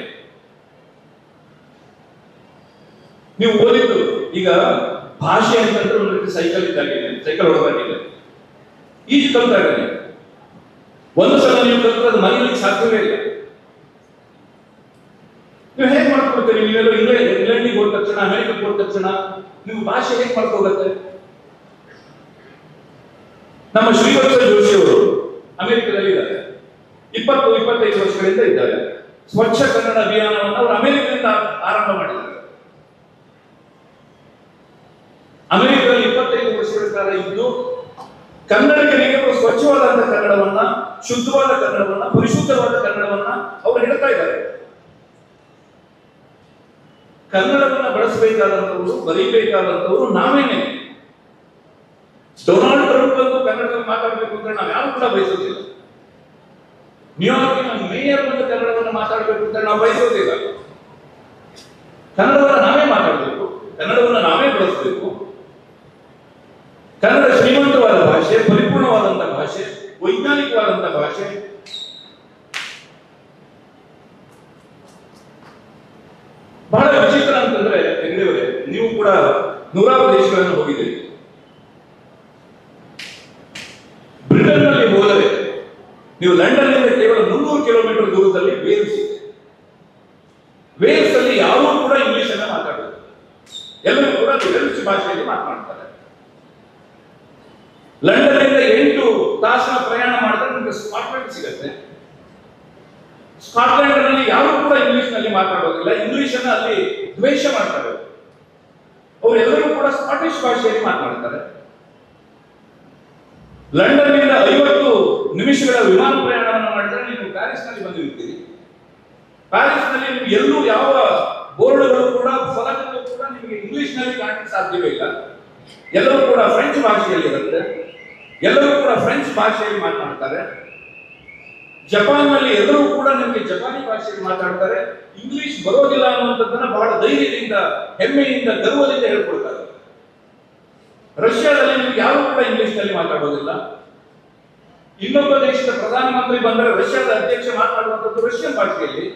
ನೀವು ಓದಿದ್ದು ಈಗ ಭಾಷೆ ಅಂತಂದ್ರೆ ಒಂದು ರೀತಿ ಸೈಕಲ್ ಇದ್ದಾಗೆ, ಸೈಕಲ್ ಹೊಡೆದಾಗಿದೆ, ಈಜು ಕಲ್ತಾಗನೆ. ಒಂದು ಸಲ ನೀವು ಕಲ್ತ್ರೆ ಅದು ಮನೆಯಲ್ಲಿ ಸಾಧ್ಯವೇ ಇಲ್ಲ. ನೀವು ಹೇಗೆ ಮಾಡ್ಕೊಳ್ತೀರಿ? ನೀವೆಲ್ಲ ಇಂಗ್ಲೆಂಡಿಗೆ ಹೋದ ತಕ್ಷಣ, ಅಮೆರಿಕಕ್ಕೆ ಹೋದ ತಕ್ಷಣ ನೀವು ಭಾಷೆ ಹೇಗೆ ಮಾಡ್ಕೋಗತ್ತೆ? ನಮ್ಮ ಶ್ರೀವತ್ಸ ಜೋಶಿ ಅವರು ಅಮೆರಿಕದಲ್ಲಿ ಇದ್ದಾರೆ, 20-25 ವರ್ಷಗಳಿಂದ ಇದ್ದಾರೆ. ಸ್ವಚ್ಛ ಕನ್ನಡ ಅಭಿಯಾನವನ್ನು ಅವರು ಅಮೆರಿಕದಿಂದ ಆರಂಭ ಮಾಡಿದ್ದಾರೆ. ಅಮೆರಿಕದಲ್ಲಿ 25 ವರ್ಷಗಳ ಕಾಲ ಇದ್ದು ಕನ್ನಡಿಗರಿಗೆ ಸ್ವಚ್ಛವಾದಂತಹ ಕನ್ನಡವನ್ನ, ಶುದ್ಧವಾದ ಕನ್ನಡವನ್ನ, ಪರಿಶುದ್ಧವಾದ ಕನ್ನಡವನ್ನ ಅವರು ಹೇಳ್ತಾ ಇದ್ದಾರೆ. ಕನ್ನಡವನ್ನ ಬಳಸಬೇಕಾದಂತವರು, ಬರೀಬೇಕಾದಂತವರು ನಾವೇನೆ. ಡೊನಾಲ್ಡ್ ಟ್ರಂಪ್ ಅಂತೂ ಕನ್ನಡದಲ್ಲಿ ಮಾತಾಡಬೇಕು ಅಂತ ನಾವು ಯಾರು ಕೂಡ ಬಯಸೋದಿಲ್ಲ. ನ್ಯೂಯಾರ್ಕಿನ ಮೇಯರ್ ಬಂದು ಕನ್ನಡವನ್ನು ಮಾತಾಡಬೇಕು ಅಂತ ನಾವು ಬಯಸೋದಿಲ್ಲ. ಕನ್ನಡವನ್ನು ನಾವೇ ಮಾತಾಡಬೇಕು, ಕನ್ನಡವನ್ನು ನಾವೇ ಬಳಸಬೇಕು. ಕನ್ನಡ ಶ್ರೀಮಂತವಾದ ಭಾಷೆ, ಪರಿಪೂರ್ಣವಾದಂತಹ ಭಾಷೆ, ವೈಜ್ಞಾನಿಕವಾದಂತಹ ಭಾಷೆ. ಬಹಳ ವಿಚಿತ್ರ ಅಂತಂದ್ರೆ ಹೆಗ್ಡೆಯವರೇ, ನೀವು ಕೂಡ ನೂರಾರು ದೇಶಗಳನ್ನು ಹೋಗಿದ್ದೀರಿ. ಬ್ರಿಟನ್ ನಲ್ಲಿ ಹೋದರೆ ನೀವು ಲಂಡನ್ ನಿಂದ ಕೇವಲ 300 ಕಿಲೋಮೀಟರ್ ದೂರದಲ್ಲಿ ವೇಲ್ಸ್ ಇದೆ. ವೇಲ್ಸ್ ಅಲ್ಲಿ ಯಾರೂ ಕೂಡ ಇಂಗ್ಲಿಷ್ ಅನ್ನ ಮಾತಾಡೋದು, ಎಲ್ಲರೂ ಕೂಡ ವೆಲ್ಶ್ ಭಾಷೆಯಲ್ಲಿ ಮಾತನಾಡ್ತಾರೆ. ಲಂಡನ್ ನಿಂದ 8 ತಾಸಿನ ಪ್ರಯಾಣ ಮಾಡಿದ್ರೆ ನಿಮಗೆ ಸ್ಕಾಟ್ಲೆಂಡ್ ಸಿಗುತ್ತೆ. ಸ್ಕಾಟ್ಲೆಂಡ್ ನಲ್ಲಿ ಯಾರು ಕೂಡ ಇಂಗ್ಲಿಷ್ ನಲ್ಲಿ ಮಾತಾಡೋದಿಲ್ಲ, ಇಂಗ್ಲಿಷ್ ಅನ್ನ ಅಲ್ಲಿ ದ್ವೇಷ ಮಾಡ್ತಾರೆ. ಅವರೆಲ್ಲರೂ ಕೂಡ ಸ್ಕಾಟಿಷ್ ಭಾಷೆಯಲ್ಲಿ ಮಾತನಾಡ್ತಾರೆ. ಲಂಡನ್ ನಿಂದ 50 ನಿಮಿಷಗಳ ವಿಮಾನ ಪ್ರಯಾಣವನ್ನು ಮಾಡಿದ್ರೆ ನೀವು ಪ್ಯಾರಿಸ್ ನಲ್ಲಿ ಬಂದಿರ್ತೀರಿ. ಪ್ಯಾರಿಸ್ ನಲ್ಲಿ ನೀವು ಎಲ್ಲೂ ಯಾವ ಬೋರ್ಡ್ಗಳು ಕೂಡ, ಫಲಕಗಳು ಕೂಡ ನಿಮಗೆ ಇಂಗ್ಲಿಷ್ ನಲ್ಲಿ ಕಾಣಲಿಕ್ಕೆ ಸಾಧ್ಯವೇ ಇಲ್ಲ. ಎಲ್ಲರೂ ಕೂಡ ಫ್ರೆಂಚ್ ಭಾಷೆಯಲ್ಲಿ ಇರುತ್ತೆ, ಎಲ್ಲರೂ ಕೂಡ ಫ್ರೆಂಚ್ ಭಾಷೆಯಲ್ಲಿ ಮಾತನಾಡ್ತಾರೆ. ಜಪಾನ್ ನಲ್ಲಿ ಎಲ್ಲರೂ ಕೂಡ ನಿಮಗೆ ಜಪಾನಿ ಭಾಷೆಯಲ್ಲಿ ಮಾತಾಡ್ತಾರೆ. ಇಂಗ್ಲಿಷ್ ಬರೋದಿಲ್ಲ ಅನ್ನುವಂಥದ್ದನ್ನ ಬಹಳ ಧೈರ್ಯದಿಂದ, ಹೆಮ್ಮೆಯಿಂದ, ಗರ್ವದಿಂದ ಹೇಳ್ಕೊಡ್ತಾರೆ. ರಷ್ಯಾದಲ್ಲಿ ನಿಮ್ಗೆ ಯಾರು ಕೂಡ ಇಂಗ್ಲಿಷ್ ನಲ್ಲಿ ಮಾತಾಡೋದಿಲ್ಲ. ಇನ್ನೊಬ್ಬ ದೇಶದ ಪ್ರಧಾನಮಂತ್ರಿ ಬಂದರೆ ರಷ್ಯಾದ ಅಧ್ಯಕ್ಷ ಮಾತನಾಡುವಂಥದ್ದು ರಷ್ಯನ್ ಭಾಷೆಯಲ್ಲಿ,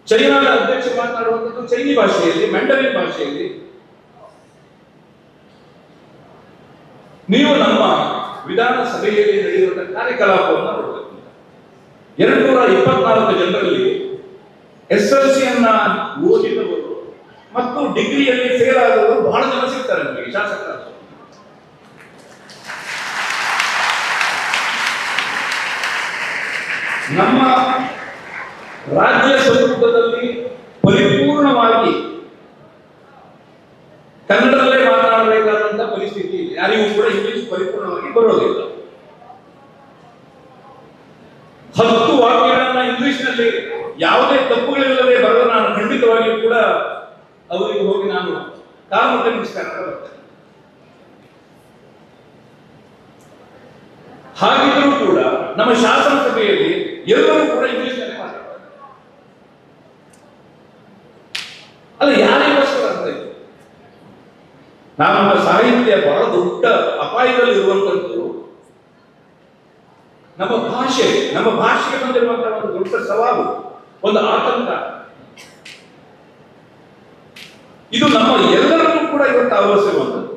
ಚೈನಾದ ಅಧ್ಯಕ್ಷ ಮಾತನಾಡುವಂಥದ್ದು ಚೈನಿ ಭಾಷೆಯಲ್ಲಿ, ಮ್ಯಾಂಡರಿನ್ ಭಾಷೆಯಲ್ಲಿ. ನೀವು ನಮ್ಮ ವಿಧಾನಸಭೆಯಲ್ಲಿ ನಡೆಯುವಂತಹ ಕಾರ್ಯಕಲಾಪವನ್ನು ನೋಡಬೇಕು. 224 ಜನರಲ್ಲಿ SLC ಅನ್ನ ಓದಿದವರು ಮತ್ತು ಡಿಗ್ರಿಯಲ್ಲಿ ಫೇಲ್ ಆದವರು ಬಹಳ ಜನ ಸಿಗ್ತಾರೆ ನಮಗೆ ಶಾಸಕರು. ನಮ್ಮ ರಾಜ್ಯ ಸಂಸ್ಕೃತದಲ್ಲಿ ಪರಿಪೂರ್ಣವಾಗಿ ಕನ್ನಡದಲ್ಲೇ ಮಾತನಾಡಬೇಕಾದಂತಹ ಪರಿಸ್ಥಿತಿ ಇದೆ. ಯಾರಿಗೂ ಕೂಡ ಇಂಗ್ಲಿಷ್ ಪರಿಪೂರ್ಣವಾಗಿ ಬರೋದಿಲ್ಲ. 10 ವಾಕ್ಯಗಳನ್ನ ಇಂಗ್ಲಿಷ್ ನಲ್ಲಿ ಯಾವುದೇ ತಪ್ಪುಗಳಿಲ್ಲದೆ ಬರೆದು ನಾನು ಖಂಡಿತವಾಗಿಯೂ ಕೂಡ ಅವರಿಗೆ ಹೋಗಿ ನಾನು ಕಾರಣಕ್ಕೆ ನಮಸ್ಕಾರ ಬರ್ತೇನೆ. ಹಾಗಿದ್ರೂ ಕೂಡ ನಮ್ಮ ಶಾಸನ ಸಭೆಯಲ್ಲಿ ಎಲ್ಲರೂ ಕೂಡ ಇಂಗ್ಲಿಷ್ ನಲ್ಲಿ ಮಾತಾಡ್ತಾರೆ. ಅಲ್ಲ, ಯಾರಿಗೋಸ್ಕರ ಅಂತ ಇದೆ? ನಮ್ಮ ಸಾಹಿತ್ಯ ಬಹಳ ದೊಡ್ಡ ಅಪಾಯದಲ್ಲಿ ಇರುವಂತದ್ದು ನಮ್ಮ ಭಾಷೆಗೆ ಬಂದಿರುವಂತಹ ಒಂದು ದೊಡ್ಡ ಸವಾಲು, ಒಂದು ಆತಂಕ. ಇದು ನಮ್ಮ ಎಲ್ಲರನ್ನೂ ಕೂಡ ಇವತ್ತು ಆವರಿಸಿರುವಂಥದ್ದು.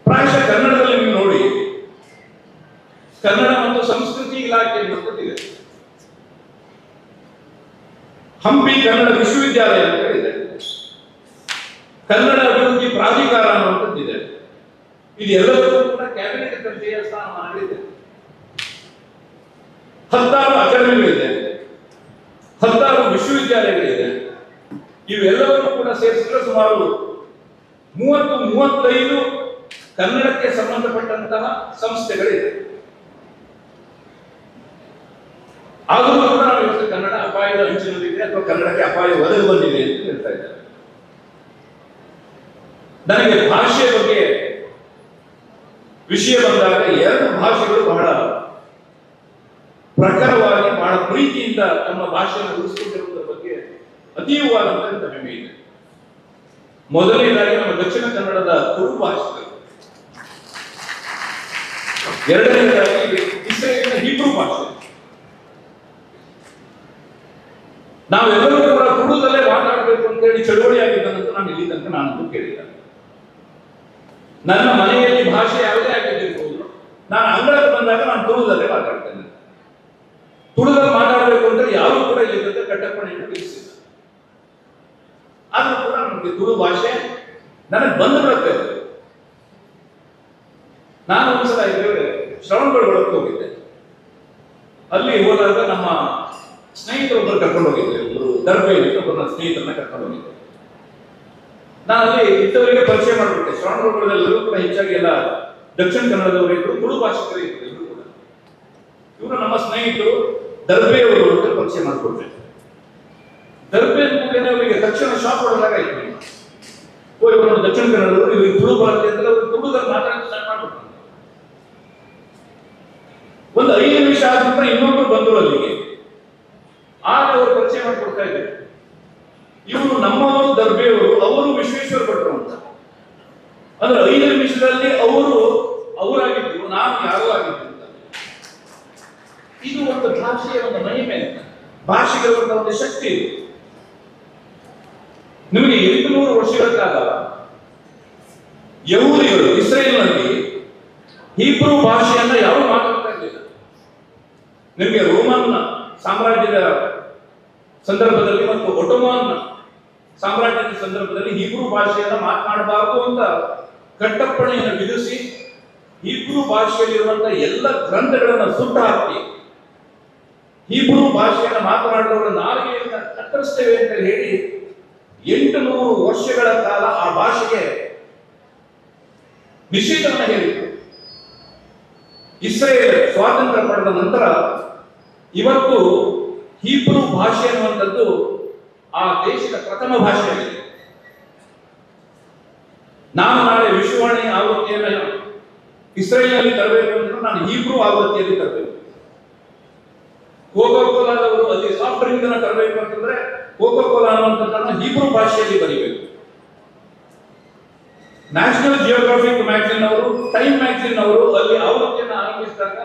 ಪ್ರಾಯಶಃ ಕನ್ನಡದಲ್ಲಿ ನೀವು ನೋಡಿ, ಕನ್ನಡ ಮತ್ತು ಸಂಸ್ಕೃತಿ ಇಲಾಖೆ ಇದೆ, ಹಂಪಿ ಕನ್ನಡ ವಿಶ್ವವಿದ್ಯಾಲಯ ಅಂತ ಇದೆ, ಕನ್ನಡ ಅಭಿವೃದ್ಧಿ ಪ್ರಾಧಿಕಾರ ಅನ್ನುವಂಥದ್ದಿದೆ. ಇದು ಎಲ್ಲದಕ್ಕೂ ಕೂಡ ಕ್ಯಾಬಿನೆಟ್ ದರ್ಜೆಯ ಸ್ಥಾನಮಾನಗಳಿದೆ. 16 ಅಕಾಡೆಮಿಗಳಿದೆ, 16 ವಿಶ್ವವಿದ್ಯಾಲಯಗಳಿದೆ. ಇವೆಲ್ಲವನ್ನೂ ಕೂಡ ಸೇರಿಸಿದ್ರೆ ಸುಮಾರು 30-35 ಕನ್ನಡಕ್ಕೆ ಸಂಬಂಧಪಟ್ಟಂತಹ ಸಂಸ್ಥೆಗಳಿದೆ. ಆದರೂ ಕೂಡ ನಾವು ಇವತ್ತು ಕನ್ನಡ ಅಪಾಯದ ಅಂಚಿನಲ್ಲಿದೆ ಅಥವಾ ಕನ್ನಡಕ್ಕೆ ಅಪಾಯ ಒದಗಿ ಬಂದಿದೆ ಅಂತ ಹೇಳ್ತಾ ಇದ್ದಾರೆ. ನನಗೆ ಭಾಷೆ ಬಗ್ಗೆ ವಿಷಯ ಬಂದಾಗ 2 ಭಾಷೆಗಳು ಬಹಳ ಪ್ರಖರವಾಗಿ, ಬಹಳ ಪ್ರೀತಿಯಿಂದ ತಮ್ಮ ಭಾಷೆಯನ್ನು ಉಳಿಸಿಕೊಂಡಿರುವುದರ ಬಗ್ಗೆ ಅತೀವವಾದಂತಹ ಹೆಮ್ಮೆ ಇದೆ. ಮೊದಲನೇದಾಗಿ ನಮ್ಮ ದಕ್ಷಿಣ ಕನ್ನಡದ ತುಳು ಭಾಷೆಗಳು, ಎರಡನೇದಾಗಿ ಇಸ್ರೇಲಿನ ಹೀಬ್ರೂ ಭಾಷೆ. ನಾವೆಲ್ಲರೂ ಕೂಡ ತುಳು ತುಳುದಲ್ಲೇ ಮಾತಾಡಬೇಕು ಅಂತ ಹೇಳಿ ಚಳುವಳಿ ಆಗಿದ್ದಂತ ನಾನು ಇಲ್ಲಿ ತನಕ ನಾನಂತೂ ಕೇಳಿಲ್ಲ. ನನ್ನ ಮನೆಯಲ್ಲಿ ಭಾಷೆ ಯಾವುದೇ ಆಗಿದ್ದಿರ್ಬೋದು, ನಾನು ಅಂಗಳಕ್ಕೆ ಬಂದಾಗ ನಾನು ತುಳುದಲ್ಲೇ ಮಾತಾಡ್ತೇನೆ. ತುಳುದಲ್ಲಿ ಮಾತಾಡಬೇಕು ಅಂದ್ರೆ ಯಾರು ಕೂಡ ಇಲ್ಲಿ ತನಕ ಕಟ್ಟಪ್ಪಣೆಯನ್ನು ವಿಧಿಸಿಲ್ಲ. ಆದ್ರೂ ಕೂಡ ನಮಗೆ ತುಳು ಭಾಷೆ ನನಗೆ ಬಂದು ಬಿಡುತ್ತೆ. ನಾನು ಒಂದ್ಸಲ ಶ್ರವಣಬೆಳಗೊಳಕ್ಕೆ ಹೋಗಿದ್ದೆ. ಅಲ್ಲಿ ಹೋದಾಗ ನಮ್ಮ ಸ್ನೇಹಿತರೊಬ್ಬರು ಕರ್ಕೊಂಡು ಹೋಗಿದ್ದೆ. ಒಬ್ಬರು ದರ್ಬೆಯಲ್ಲಿ ಒಬ್ಬರ ಸ್ನೇಹಿತರನ್ನ ಕರ್ಕೊಂಡು ಹೋಗಿದ್ದೆ. ನಾನು ಅಲ್ಲಿ ಇದ್ದವರಿಗೆ ಪರಿಚಯ ಮಾಡಿಬಿಟ್ಟೆ. ಶ್ರವಣಬೆಳಗೊಳದಲ್ಲೂ ಕೂಡ ಹೆಚ್ಚಾಗಿ ಎಲ್ಲ ದಕ್ಷಿಣ ಕನ್ನಡದವರು ಇದ್ರು, ತುಳು ಭಾಷಿಕರು ಇದ್ರು. ಇವರು ಕೂಡ ಇವರು ನಮ್ಮ ಸ್ನೇಹಿತರು ದರ್ಬೆಯವರು ಅಂತ ಪರಿಚಯ ಮಾಡಿಕೊಡ್ತೆ. ದರ್ಬೆ ಅವರಿಗೆ ತಕ್ಷಣ ಶಾಕ್ ಹೊಡೆದಾಗ ಇತ್ತು. ಇವರು ದಕ್ಷಿಣ ಕನ್ನಡದವರು, ಇವರು ತುಳು ಭಾಷೆ ಅಂತ ತುಳುದಲ್ಲಿ ಮಾತಾಡೋದು ಸ್ಟಾರ್ಟ್ ಮಾಡ್ಬಿಟ್ರು. ಒಂದು 5 ನಿಮಿಷ ಆದ ನಂತರ ಇನ್ನೊಬ್ರು ಬಂದರು ಅಲ್ಲಿಗೆ. ಆಗ ಅವರು ಪರಿಚಯ ಮಾಡಿಕೊಡ್ತಾ ಇದ್ದಾರೆ. ಇವರು ನಮ್ಮವರು ದರ್ಬೆಯವರು, ಅವರು ವಿಶ್ವೇಶ್ವರ ಭಟ್ರು ಅಂತ. ಅಂದ್ರೆ 5 ನಿಮಿಷದಲ್ಲಿ ಅವರಾಗಿದ್ರು, ನಾನು ಯಾರೋ ಆಗಿದ್ದು ಅಂತ. ಇದು ಒಂದು ಭಾಷೆಯ ಒಂದು ಮಹಿಮೆ, ಭಾಷೆಗಳ ಒಂದು ಶಕ್ತಿ. ನಿಮಗೆ 800 ವರ್ಷಗಳ ಕಾಲ ಯಹೂದಿಗಳು ಇಸ್ರೇಲ್ನಲ್ಲಿ ಹೀಬ್ರೂ ಭಾಷೆಯನ್ನ ಯಾರು ಮಾತಾಡ್ತಾ ಇರಲಿಲ್ಲ. ನಿಮಗೆ ರೋಮನ್ ಸಾಮ್ರಾಜ್ಯದ ಸಂದರ್ಭದಲ್ಲಿ ಮತ್ತು ಒಟೋಮನ್ ಸಾಮ್ರಾಜ್ಯದ ಸಂದರ್ಭದಲ್ಲಿ ಹೀಬ್ರೂ ಭಾಷೆಯನ್ನ ಮಾತನಾಡಬಾರದು ಅಂತ ಕಟ್ಟಪ್ಪಣೆಯನ್ನು ವಿಧಿಸಿ ಹೀಬ್ರೂ ಭಾಷೆಯಲ್ಲಿರುವಂತಹ ಎಲ್ಲ ಗ್ರಂಥಗಳನ್ನು ಸುಟ್ಟು ಹಾಕಿ ಹೀಬ್ರೂ ಭಾಷೆಯನ್ನು ಮಾತನಾಡುವವರ ನಾಲಿಗೆಯನ್ನು ಕತ್ತರಿಸ್ತೇವೆ ಅಂತ ಹೇಳಿ 800 ವರ್ಷಗಳ ಕಾಲ ಆ ಭಾಷೆಗೆ ನಿಷೇಧವನ್ನು ಹೇಳಿದರು. ಇಸ್ರೇಲ್ ಸ್ವಾತಂತ್ರ್ಯ ಪಡೆದ ನಂತರ ಇವತ್ತು ಹೀಬ್ರೂ ಭಾಷೆ ಅನ್ನುವಂಥದ್ದು ಆ ದೇಶದ ಪ್ರಥಮ ಭಾಷೆಯಾಗಿದೆ. ನಾನು ನಾಳೆ ವಿಶ್ವವಾಣಿ ಆವೃತ್ತಿಯನ್ನು ಇಸ್ರೇಲ್ನಲ್ಲಿ ತರಬೇಕು ಅಂದ್ರೆ ನಾನು ಹೀಬ್ರೂ ಆವೃತ್ತಿಯಲ್ಲಿ ತರಬೇಕು. ಕೋಕೋ ಕೋಲಾದವರು ಅಲ್ಲಿ ಸಾಫ್ಟ್ ಡ್ರಿಂಕ್ ಅನ್ನು ತರಬೇಕು ಅಂತಂದ್ರೆ ಕೋಕೋ ಕೋಲಾ ಅನ್ನುವಂಥದ್ದನ್ನು ಹೀಬ್ರೂ ಭಾಷೆಯಲ್ಲಿ ಬರೀಬೇಕು. ನ್ಯಾಷನಲ್ ಜಿಯೋಗ್ರಾಫಿಕ್ ಮ್ಯಾಗಝಿನ್ ಅವರು, ಟೈಮ್ ಮ್ಯಾಗಝಿನ್ ಅವರು ಅಲ್ಲಿ ಆವೃತ್ತಿಯನ್ನು ಆರಂಭಿಸಿದಾಗ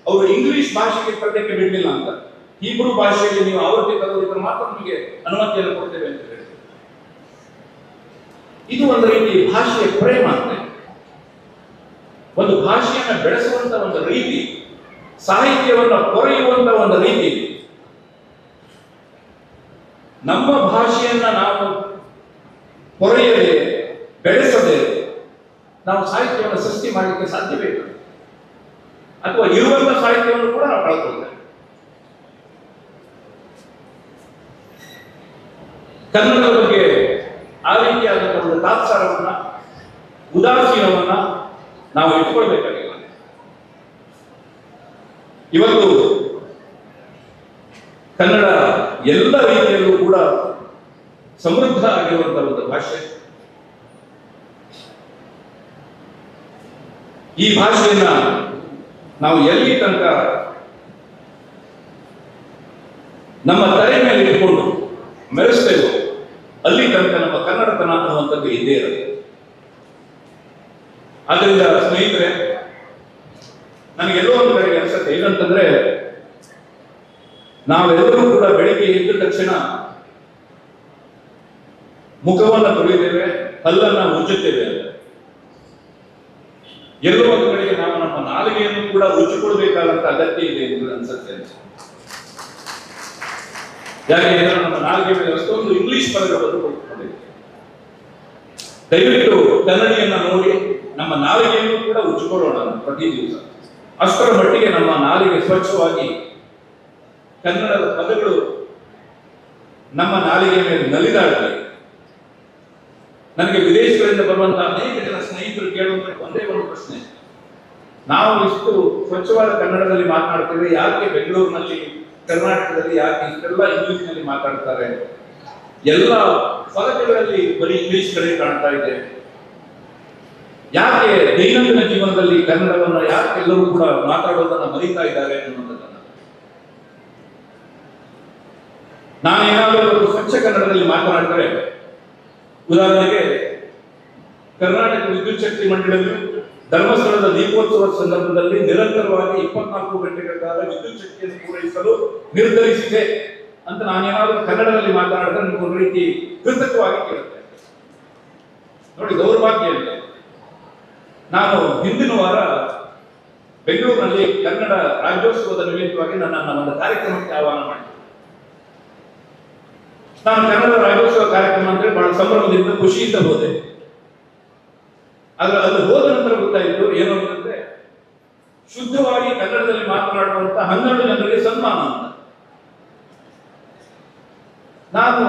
ಅವರು ಇಂಗ್ಲಿಷ್ ಭಾಷೆಗೆ ತರಲಿಕ್ಕೆ ಬಿಡಲಿಲ್ಲ ಅಂತ, ಹೀಬ್ರೂ ಭಾಷೆಯಲ್ಲಿ ನೀವು ಆವೃತ್ತಿ ತರೋದಿದ್ರೆ ಮಾತ್ರ ನಿಮಗೆ ಅನುಮತಿಯನ್ನು ಕೊಡ್ತೇವೆ ಅಂತ ಹೇಳಿ. ಇದು ಒಂದು ರೀತಿ ಭಾಷೆಯ ಪ್ರೇಮ ಅಂತ, ಒಂದು ಭಾಷೆಯನ್ನು ಬೆಳೆಸುವಂತ ಒಂದು ರೀತಿ, ಸಾಹಿತ್ಯವನ್ನು ಕೊರೆಯುವಂತ ಒಂದು ರೀತಿ. ನಮ್ಮ ಭಾಷೆಯನ್ನ ನಾವು ಕೊರೆಯದೆ ಬೆಳೆಸದೆ ನಾವು ಸಾಹಿತ್ಯವನ್ನು ಸೃಷ್ಟಿ ಮಾಡಲಿಕ್ಕೆ ಸಾಧ್ಯವೇ ಇಲ್ಲ. ಅಥವಾ ಇರುವಂತಹ ಸಾಹಿತ್ಯವನ್ನು ಕೂಡ ನಾವು ಕಳ್ಕೊಳ್ತೇವೆ. ಕನ್ನಡದ ಬಗ್ಗೆ ಆ ರೀತಿಯಾದ ಒಂದು ತಾತ್ಸಾರವನ್ನ, ಉದಾಸೀನವನ್ನ ನಾವು ಇಟ್ಕೊಳ್ಬೇಕಾಗಿಲ್ಲ. ಇವತ್ತು ಕನ್ನಡ ಎಲ್ಲ ರೀತಿಯಲ್ಲೂ ಕೂಡ ಸಮೃದ್ಧ ಆಗಿರುವಂತಹ ಒಂದು ಭಾಷೆ. ಈ ಭಾಷೆಯನ್ನ ನಾವು ಎಲ್ಲಿ ತನಕ ನಮ್ಮ ತಲೆ ಮೇಲೆ ಇಟ್ಕೊಂಡು ಮೆರೆಸ್ತೇವೋ ಅಲ್ಲಿ ತನಕ ನಮ್ಮ ಕನ್ನಡತನ ಅನ್ನುವಂಥದ್ದು ಇದ್ದೇ ಇರುತ್ತೆ. ಆದ್ರಿಂದ ಸ್ನೇಹಿತರೆ, ನನಗೆಲ್ಲೋ ಒಂದು ಕಡೆಗೆ ಅನ್ಸುತ್ತೆ ಏನಂತಂದ್ರೆ, ನಾವೆಲ್ಲರೂ ಕೂಡ ಬೆಳಿಗ್ಗೆ ಎದ್ದ ತಕ್ಷಣ ಮುಖವನ್ನು ತೊಳಿತೇವೆ, ಹಲ್ಲನ್ನ ಉಜ್ಜುತ್ತೇವೆ ಅಂತ. ಎಲ್ಲೋ ಒಂದು ಕಡೆಗೆ ನಾವು ನಮ್ಮ ನಾಲಿಗೆಯನ್ನು ಕೂಡ ಉಜ್ಜಿಕೊಳ್ಬೇಕಾದಂತ ಅಗತ್ಯ ಇದೆ ಎಂದು ಅನ್ಸುತ್ತೆ. ಯಾಕೆಂದ್ರೆ ನಮ್ಮ ನಾಲಿಗೆ ಮೇಲೆ ಅಷ್ಟೊಂದು ಇಂಗ್ಲಿಷ್ ಪದಗಳನ್ನು ಕೊಟ್ಟಿದ್ದೇವೆ. ದಯವಿಟ್ಟು ಕನ್ನಡಿಯನ್ನ ನೋಡಿ ನಮ್ಮ ನಾಲಿಗೆಯನ್ನು ಕೂಡ ಉಜ್ಜಿಕೊಳ್ಳೋಣ ಪ್ರತಿ ದಿವಸ. ಅಷ್ಟರ ಮಟ್ಟಿಗೆ ನಮ್ಮ ನಾಲಿಗೆ ಸ್ವಚ್ಛವಾಗಿ ಕನ್ನಡದ ಪದಗಳು ನಮ್ಮ ನಾಲಿಗೆ ಮೇಲೆ ನಲಿದಾಡಲಿ. ನನಗೆ ವಿದೇಶಗಳಿಂದ ಬರುವಂತಹ ಅನೇಕ ಜನ ಸ್ನೇಹಿತರು ಕೇಳುವಂತ ಒಂದೇ ಒಂದು ಪ್ರಶ್ನೆ, ನಾವು ಇಷ್ಟು ಸ್ವಚ್ಛವಾದ ಕನ್ನಡದಲ್ಲಿ ಮಾತನಾಡ್ತೇವೆ, ಯಾಕೆ ಬೆಂಗಳೂರಿನಲ್ಲಿ ಕರ್ನಾಟಕದಲ್ಲಿ ಯಾಕೆ ಇಷ್ಟೆಲ್ಲ ಇಂಗ್ಲಿಷ್ನಲ್ಲಿ ಮಾತಾಡ್ತಾರೆ? ಎಲ್ಲ ಫಲಕಗಳಲ್ಲಿ ಬರೀ ಇಂಗ್ಲಿಷ್ಗಳೇ ಕಾಣ್ತಾ ಇದೆ. ಯಾಕೆ ದೈನಂದಿನ ಜೀವನದಲ್ಲಿ ಕನ್ನಡವನ್ನು ಯಾಕೆ ಎಲ್ಲರೂ ಕೂಡ ಮಾತಾಡೋದನ್ನ ಮರೀತಾ ಇದ್ದಾರೆ ಅನ್ನುವಂಥದ್ದನ್ನ ನಾನೇನಾದರೂ ಸ್ವಚ್ಛ ಕನ್ನಡದಲ್ಲಿ ಮಾತನಾಡ್ತಾರೆ. ಉದಾಹರಣೆಗೆ ಕರ್ನಾಟಕ ವಿದ್ಯುತ್ ಶಕ್ತಿ ಮಂಡಳಿಯು ಧರ್ಮಸ್ಥಳದ ದೀಪೋತ್ಸವದ ಸಂದರ್ಭದಲ್ಲಿ ನಿರಂತರವಾಗಿ 24 ಗಂಟೆಗಳ ಕಾಲ ವಿದ್ಯುತ್ ಶಕ್ತಿಯನ್ನು ಪೂರೈಸಲು ನಿರ್ಧರಿಸಿದೆ ಅಂತ ನಾನೇನಾದ್ರೂ ಕನ್ನಡದಲ್ಲಿ ಮಾತನಾಡಿದ್ರೆ ನಿಮ್ಗೊಂದು ರೀತಿ ಕೃತಕವಾಗಿ ಕೇಳುತ್ತೆ. ನೋಡಿ, ದೌರ್ಭಾಗ್ಯ ಇದೆ. ನಾನು ಹಿಂದಿನ ವಾರ ಬೆಂಗಳೂರಿನಲ್ಲಿ ಕನ್ನಡ ರಾಜ್ಯೋತ್ಸವದ ನಿಮಿತ್ತವಾಗಿ ನನ್ನನ್ನು ಒಂದು ಕಾರ್ಯಕ್ರಮಕ್ಕೆ ಆಹ್ವಾನ ಮಾಡಿದೆ. ನಾನು ಕನ್ನಡ ರಾಜ್ಯೋತ್ಸವ ಕಾರ್ಯಕ್ರಮ ಅಂದ್ರೆ ಬಹಳ ಸಂಭ್ರಮದಿಂದ ಖುಷಿಯಿಂದ ಹೋದೆ. ಆದ್ರೆ ಅದು ಹೋದ ನಂತರ ಗೊತ್ತಾಯಿತು ಏನು ಅಂತಂದ್ರೆ, ಶುದ್ಧವಾಗಿ ಕನ್ನಡದಲ್ಲಿ ಮಾತನಾಡುವಂತ 12 ಜನರಿಗೆ ಸನ್ಮಾನ ಅಂತ. ನಾನು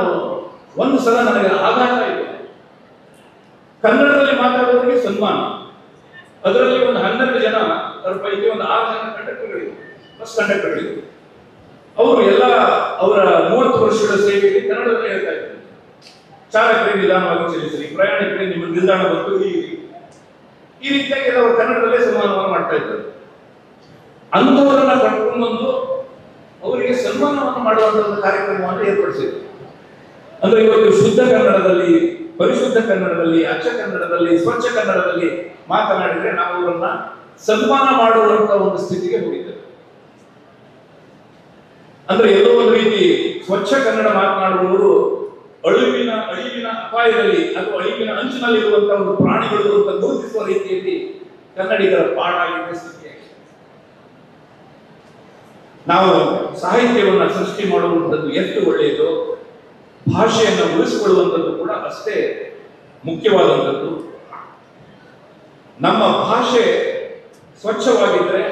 ಒಂದು ಸಲ ನನಗೆ ಆಘಾತ ಇದೆ. ಕನ್ನಡದಲ್ಲಿ ಮಾತಾಡುವವರಿಗೆ ಸನ್ಮಾನ, ಅದರಲ್ಲಿ ಒಂದು 12 ಜನ, ಅದರ ಪೈಕಿ ಒಂದು 6 ಜನ ಕಂಡಕ್ಟರ್ಗಳಿವೆ, ಬಸ್ ಕಂಡಕ್ಟರ್ಗಳಿವೆ. ಅವರು ಎಲ್ಲ ಅವರ 30 ವರ್ಷಗಳ ಸೇವೆಯಲ್ಲಿ ಕನ್ನಡದಲ್ಲಿ ಹೇಳ್ತಾ ಇದ್ದಾರೆ. ಚಾಲಕರೇ ನಿಧಾನವಾಗಿ ಚಲಿಸಿರಿ, ಪ್ರಯಾಣಿಕರೇ ನಿಮ್ಮ ನಿಲ್ದಾಣ ಬಂತು, ಈ ರೀತಿಯಾಗಿ ಅವರು ಕನ್ನಡದಲ್ಲೇ ಸನ್ಮಾನವನ್ನು ಮಾಡ್ತಾ ಇದ್ದಾರೆ. ಅಂಥವರನ್ನ ಕರ್ಕೊಂಡ್ಬಂದು ಅವರಿಗೆ ಸನ್ಮಾನವನ್ನು ಮಾಡುವಂತಹ ಕಾರ್ಯಕ್ರಮವನ್ನು ಏರ್ಪಡಿಸಿದ್ರು. ಅಂದ್ರೆ ಇವತ್ತು ಶುದ್ಧ ಕನ್ನಡದಲ್ಲಿ, ಪರಿಶುದ್ಧ ಕನ್ನಡದಲ್ಲಿ, ಅಚ್ಚ ಕನ್ನಡದಲ್ಲಿ, ಸ್ವಚ್ಛ ಕನ್ನಡದಲ್ಲಿ ಮಾತನಾಡಿದ್ರೆ ನಾವು ಅವರನ್ನ ಸನ್ಮಾನ ಮಾಡುವಂತ ಒಂದು ಸ್ಥಿತಿಗೆ ಹೋಗಿದ್ದೇವೆ. ಅಂದ್ರೆ ಎಲ್ಲೋ ಒಂದು ರೀತಿ ಸ್ವಚ್ಛ ಕನ್ನಡ ಮಾತನಾಡುವವರು ಅಳಿವಿನ ಅಪಾಯದಲ್ಲಿ ಅಥವಾ ಅಳಿವಿನ ಅಂಚಿನಲ್ಲಿ ಇರುವಂತಹ ಒಂದು ಪ್ರಾಣಿಗಳು ಅಂತ ಗುರುತಿಸುವ ರೀತಿಯಲ್ಲಿ ಕನ್ನಡಿಗರ ಪಾಡಾಗಿದ್ದ ಸ್ಥಿತಿಯಾಗಿದೆ. ನಾವು ಸಾಹಿತ್ಯವನ್ನ ಸೃಷ್ಟಿ ಮಾಡುವಂಥದ್ದು ಎಷ್ಟು ಒಳ್ಳೆಯದು, ಭಾಷೆಯನ್ನು ಉಳಿಸಿಕೊಳ್ಳುವಂಥದ್ದು ಕೂಡ ಅಷ್ಟೇ ಮುಖ್ಯವಾದಂಥದ್ದು. ನಮ್ಮ ಭಾಷೆ ಸ್ವಚ್ಛವಾಗಿದ್ರೆ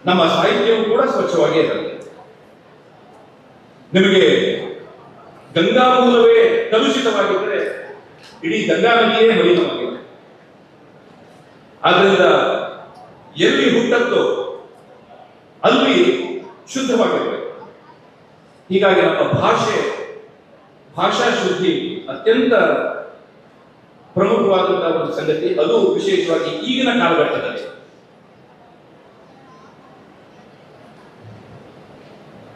ನಮ್ಮ ಸಾಹಿತ್ಯವು ಕೂಡ ಸ್ವಚ್ಛವಾಗೇ ಇರುತ್ತೆ. ನಿಮಗೆ ಗಂಗಾ ಮೂಲವೇ ಕಲುಷಿತವಾಗಿದ್ದರೆ ಇಡೀ ಗಂಗಾ ನದಿಯೇ ಮಲಿನವಾಗಿದೆ. ಆದ್ರಿಂದ ಎಲ್ಲಿ ಹುಟ್ಟತ್ತೋ ಅಲ್ಲಿ ಶುದ್ಧವಾಗಿರಬೇಕು. ಹೀಗಾಗಿ ನಮ್ಮ ಭಾಷಾ ಶುದ್ಧಿ ಅತ್ಯಂತ ಪ್ರಮುಖವಾದಂತಹ ಒಂದು ಸಂಗತಿ. ಅದು ವಿಶೇಷವಾಗಿ ಈಗಿನ ಕಾಲಘಟ್ಟದಲ್ಲಿ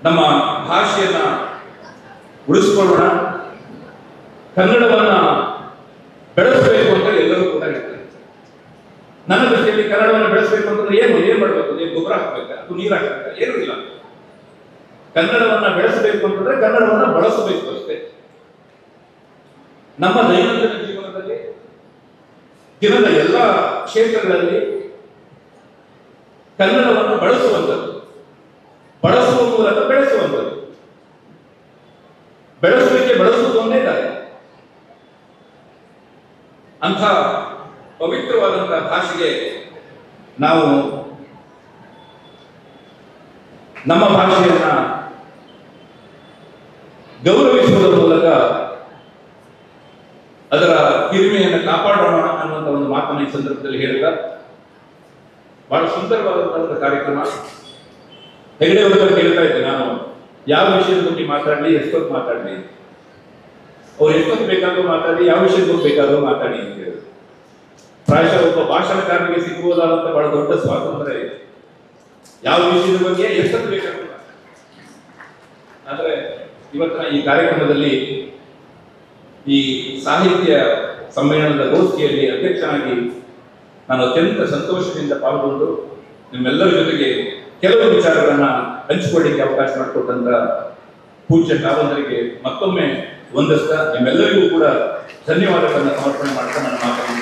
ನಮ್ಮ ಭಾಷೆಯನ್ನ ಉಳಿಸಿಕೊಳ್ಳೋಣ, ಕನ್ನಡವನ್ನ ಬೆಳೆಸಬೇಕು ಅಂತ ಎಲ್ಲರೂ ಕೂಡ ಹೇಳ್ತಾರೆ. ನನ್ನ ದೃಷ್ಟಿಯಲ್ಲಿ ಕನ್ನಡವನ್ನು ಬೆಳೆಸಬೇಕು ಅಂತಂದ್ರೆ ಏನ್ ಮಾಡಬೇಕು? ನೀವು ಗೊಬ್ಬರ ಹಾಕ್ಬೇಕಾ ಅಥವಾ ನೀರು ಹಾಕ್ಬೇಕಾ? ಏನೂ ಇಲ್ಲ. ಕನ್ನಡವನ್ನ ಬೆಳೆಸಬೇಕು ಅಂತಂದ್ರೆ ಕನ್ನಡವನ್ನ ಬಳಸಬೇಕು ಅಷ್ಟೇ. ನಮ್ಮ ದೈನಂದಿನ ಜೀವನದಲ್ಲಿ, ದಿನದ ಎಲ್ಲ ಕ್ಷೇತ್ರಗಳಲ್ಲಿ ಕನ್ನಡವನ್ನು ಬಳಸುವಂಥದ್ದು, ಬಳಸುವ ಮೂಲಕ ಬೆಳೆಸುವಂಥದ್ದು. ಬೆಳೆಸಲಿಕ್ಕೆ ಬಳಸುವುದು ಒಂದೇ ದಾರಿ. ಅಂಥ ಪವಿತ್ರವಾದಂತಹ ಭಾಷೆಗೆ ನಾವು ನಮ್ಮ ಭಾಷೆಯನ್ನ ಗೌರವಿಸುವುದರ ಮೂಲಕ ಅದರ ಹಿರಿಮೆಯನ್ನು ಕಾಪಾಡೋಣ ಅನ್ನುವಂಥ ಒಂದು ಮಾತನ್ನು ಈ ಸಂದರ್ಭದಲ್ಲಿ ಹೇಳ್ತಾ, ಬಹಳ ಸುಂದರವಾದಂತಹ ಕಾರ್ಯಕ್ರಮ. ಹೆಗಡೆ ಅವರು ಕೇಳ್ತಾ ಇದ್ದೆ, ನಾನು ಯಾವ ವಿಷಯದ ಬಗ್ಗೆ ಮಾತಾಡಲಿ, ಎಷ್ಟೊತ್ತು ಮಾತಾಡಲಿ, ಅವ್ರು ಎಷ್ಟೊತ್ತು ಬೇಕಾದ್ರೂ ಮಾತಾಡಿ, ಯಾವ ವಿಷಯದ ಬಗ್ಗೆ ಬೇಕಾದ್ರೂ ಮಾತಾಡಿ ಅಂತ ಹೇಳಿದ್ರು. ಪ್ರಾಯಶಃ ಒಬ್ಬ ಭಾಷಣಕಾರನಿಗೆ ಸಿಗುವುದಾದಂತ ಬಹಳ ದೊಡ್ಡ ಸ್ವಾತಂತ್ರ್ಯ ಇದೆ. ಯಾವ ವಿಷಯದ ಬಗ್ಗೆ ಎಷ್ಟೊತ್ತು ಬೇಕಾದ್ರೂ. ಆದ್ರೆ ಇವತ್ತಿನ ಈ ಕಾರ್ಯಕ್ರಮದಲ್ಲಿ, ಈ ಸಾಹಿತ್ಯ ಸಮ್ಮೇಳನದ ಗೋಷ್ಠಿಯಲ್ಲಿ ಅಧ್ಯಕ್ಷನಾಗಿ ನಾನು ಅತ್ಯಂತ ಸಂತೋಷದಿಂದ ಪಾಲ್ಗೊಂಡು ನಿಮ್ಮೆಲ್ಲರ ಜೊತೆಗೆ ಕೆಲವು ವಿಚಾರಗಳನ್ನ ಹಂಚಿಕೊಳ್ಳಿಕ್ಕೆ ಅವಕಾಶ ಮಾಡಿಕೊಟ್ಟಂತ ಪೂಜ್ಯ ಕಾವಂತರಿಗೆ ಮತ್ತೊಮ್ಮೆ ವಂದಿಸ್ತಾ ನಿಮ್ಮೆಲ್ಲರಿಗೂ ಕೂಡ ಧನ್ಯವಾದಗಳನ್ನು ಸಮರ್ಪಣೆ ಮಾಡ್ತಾ ನನ್ನ ಮಾತನ್ನು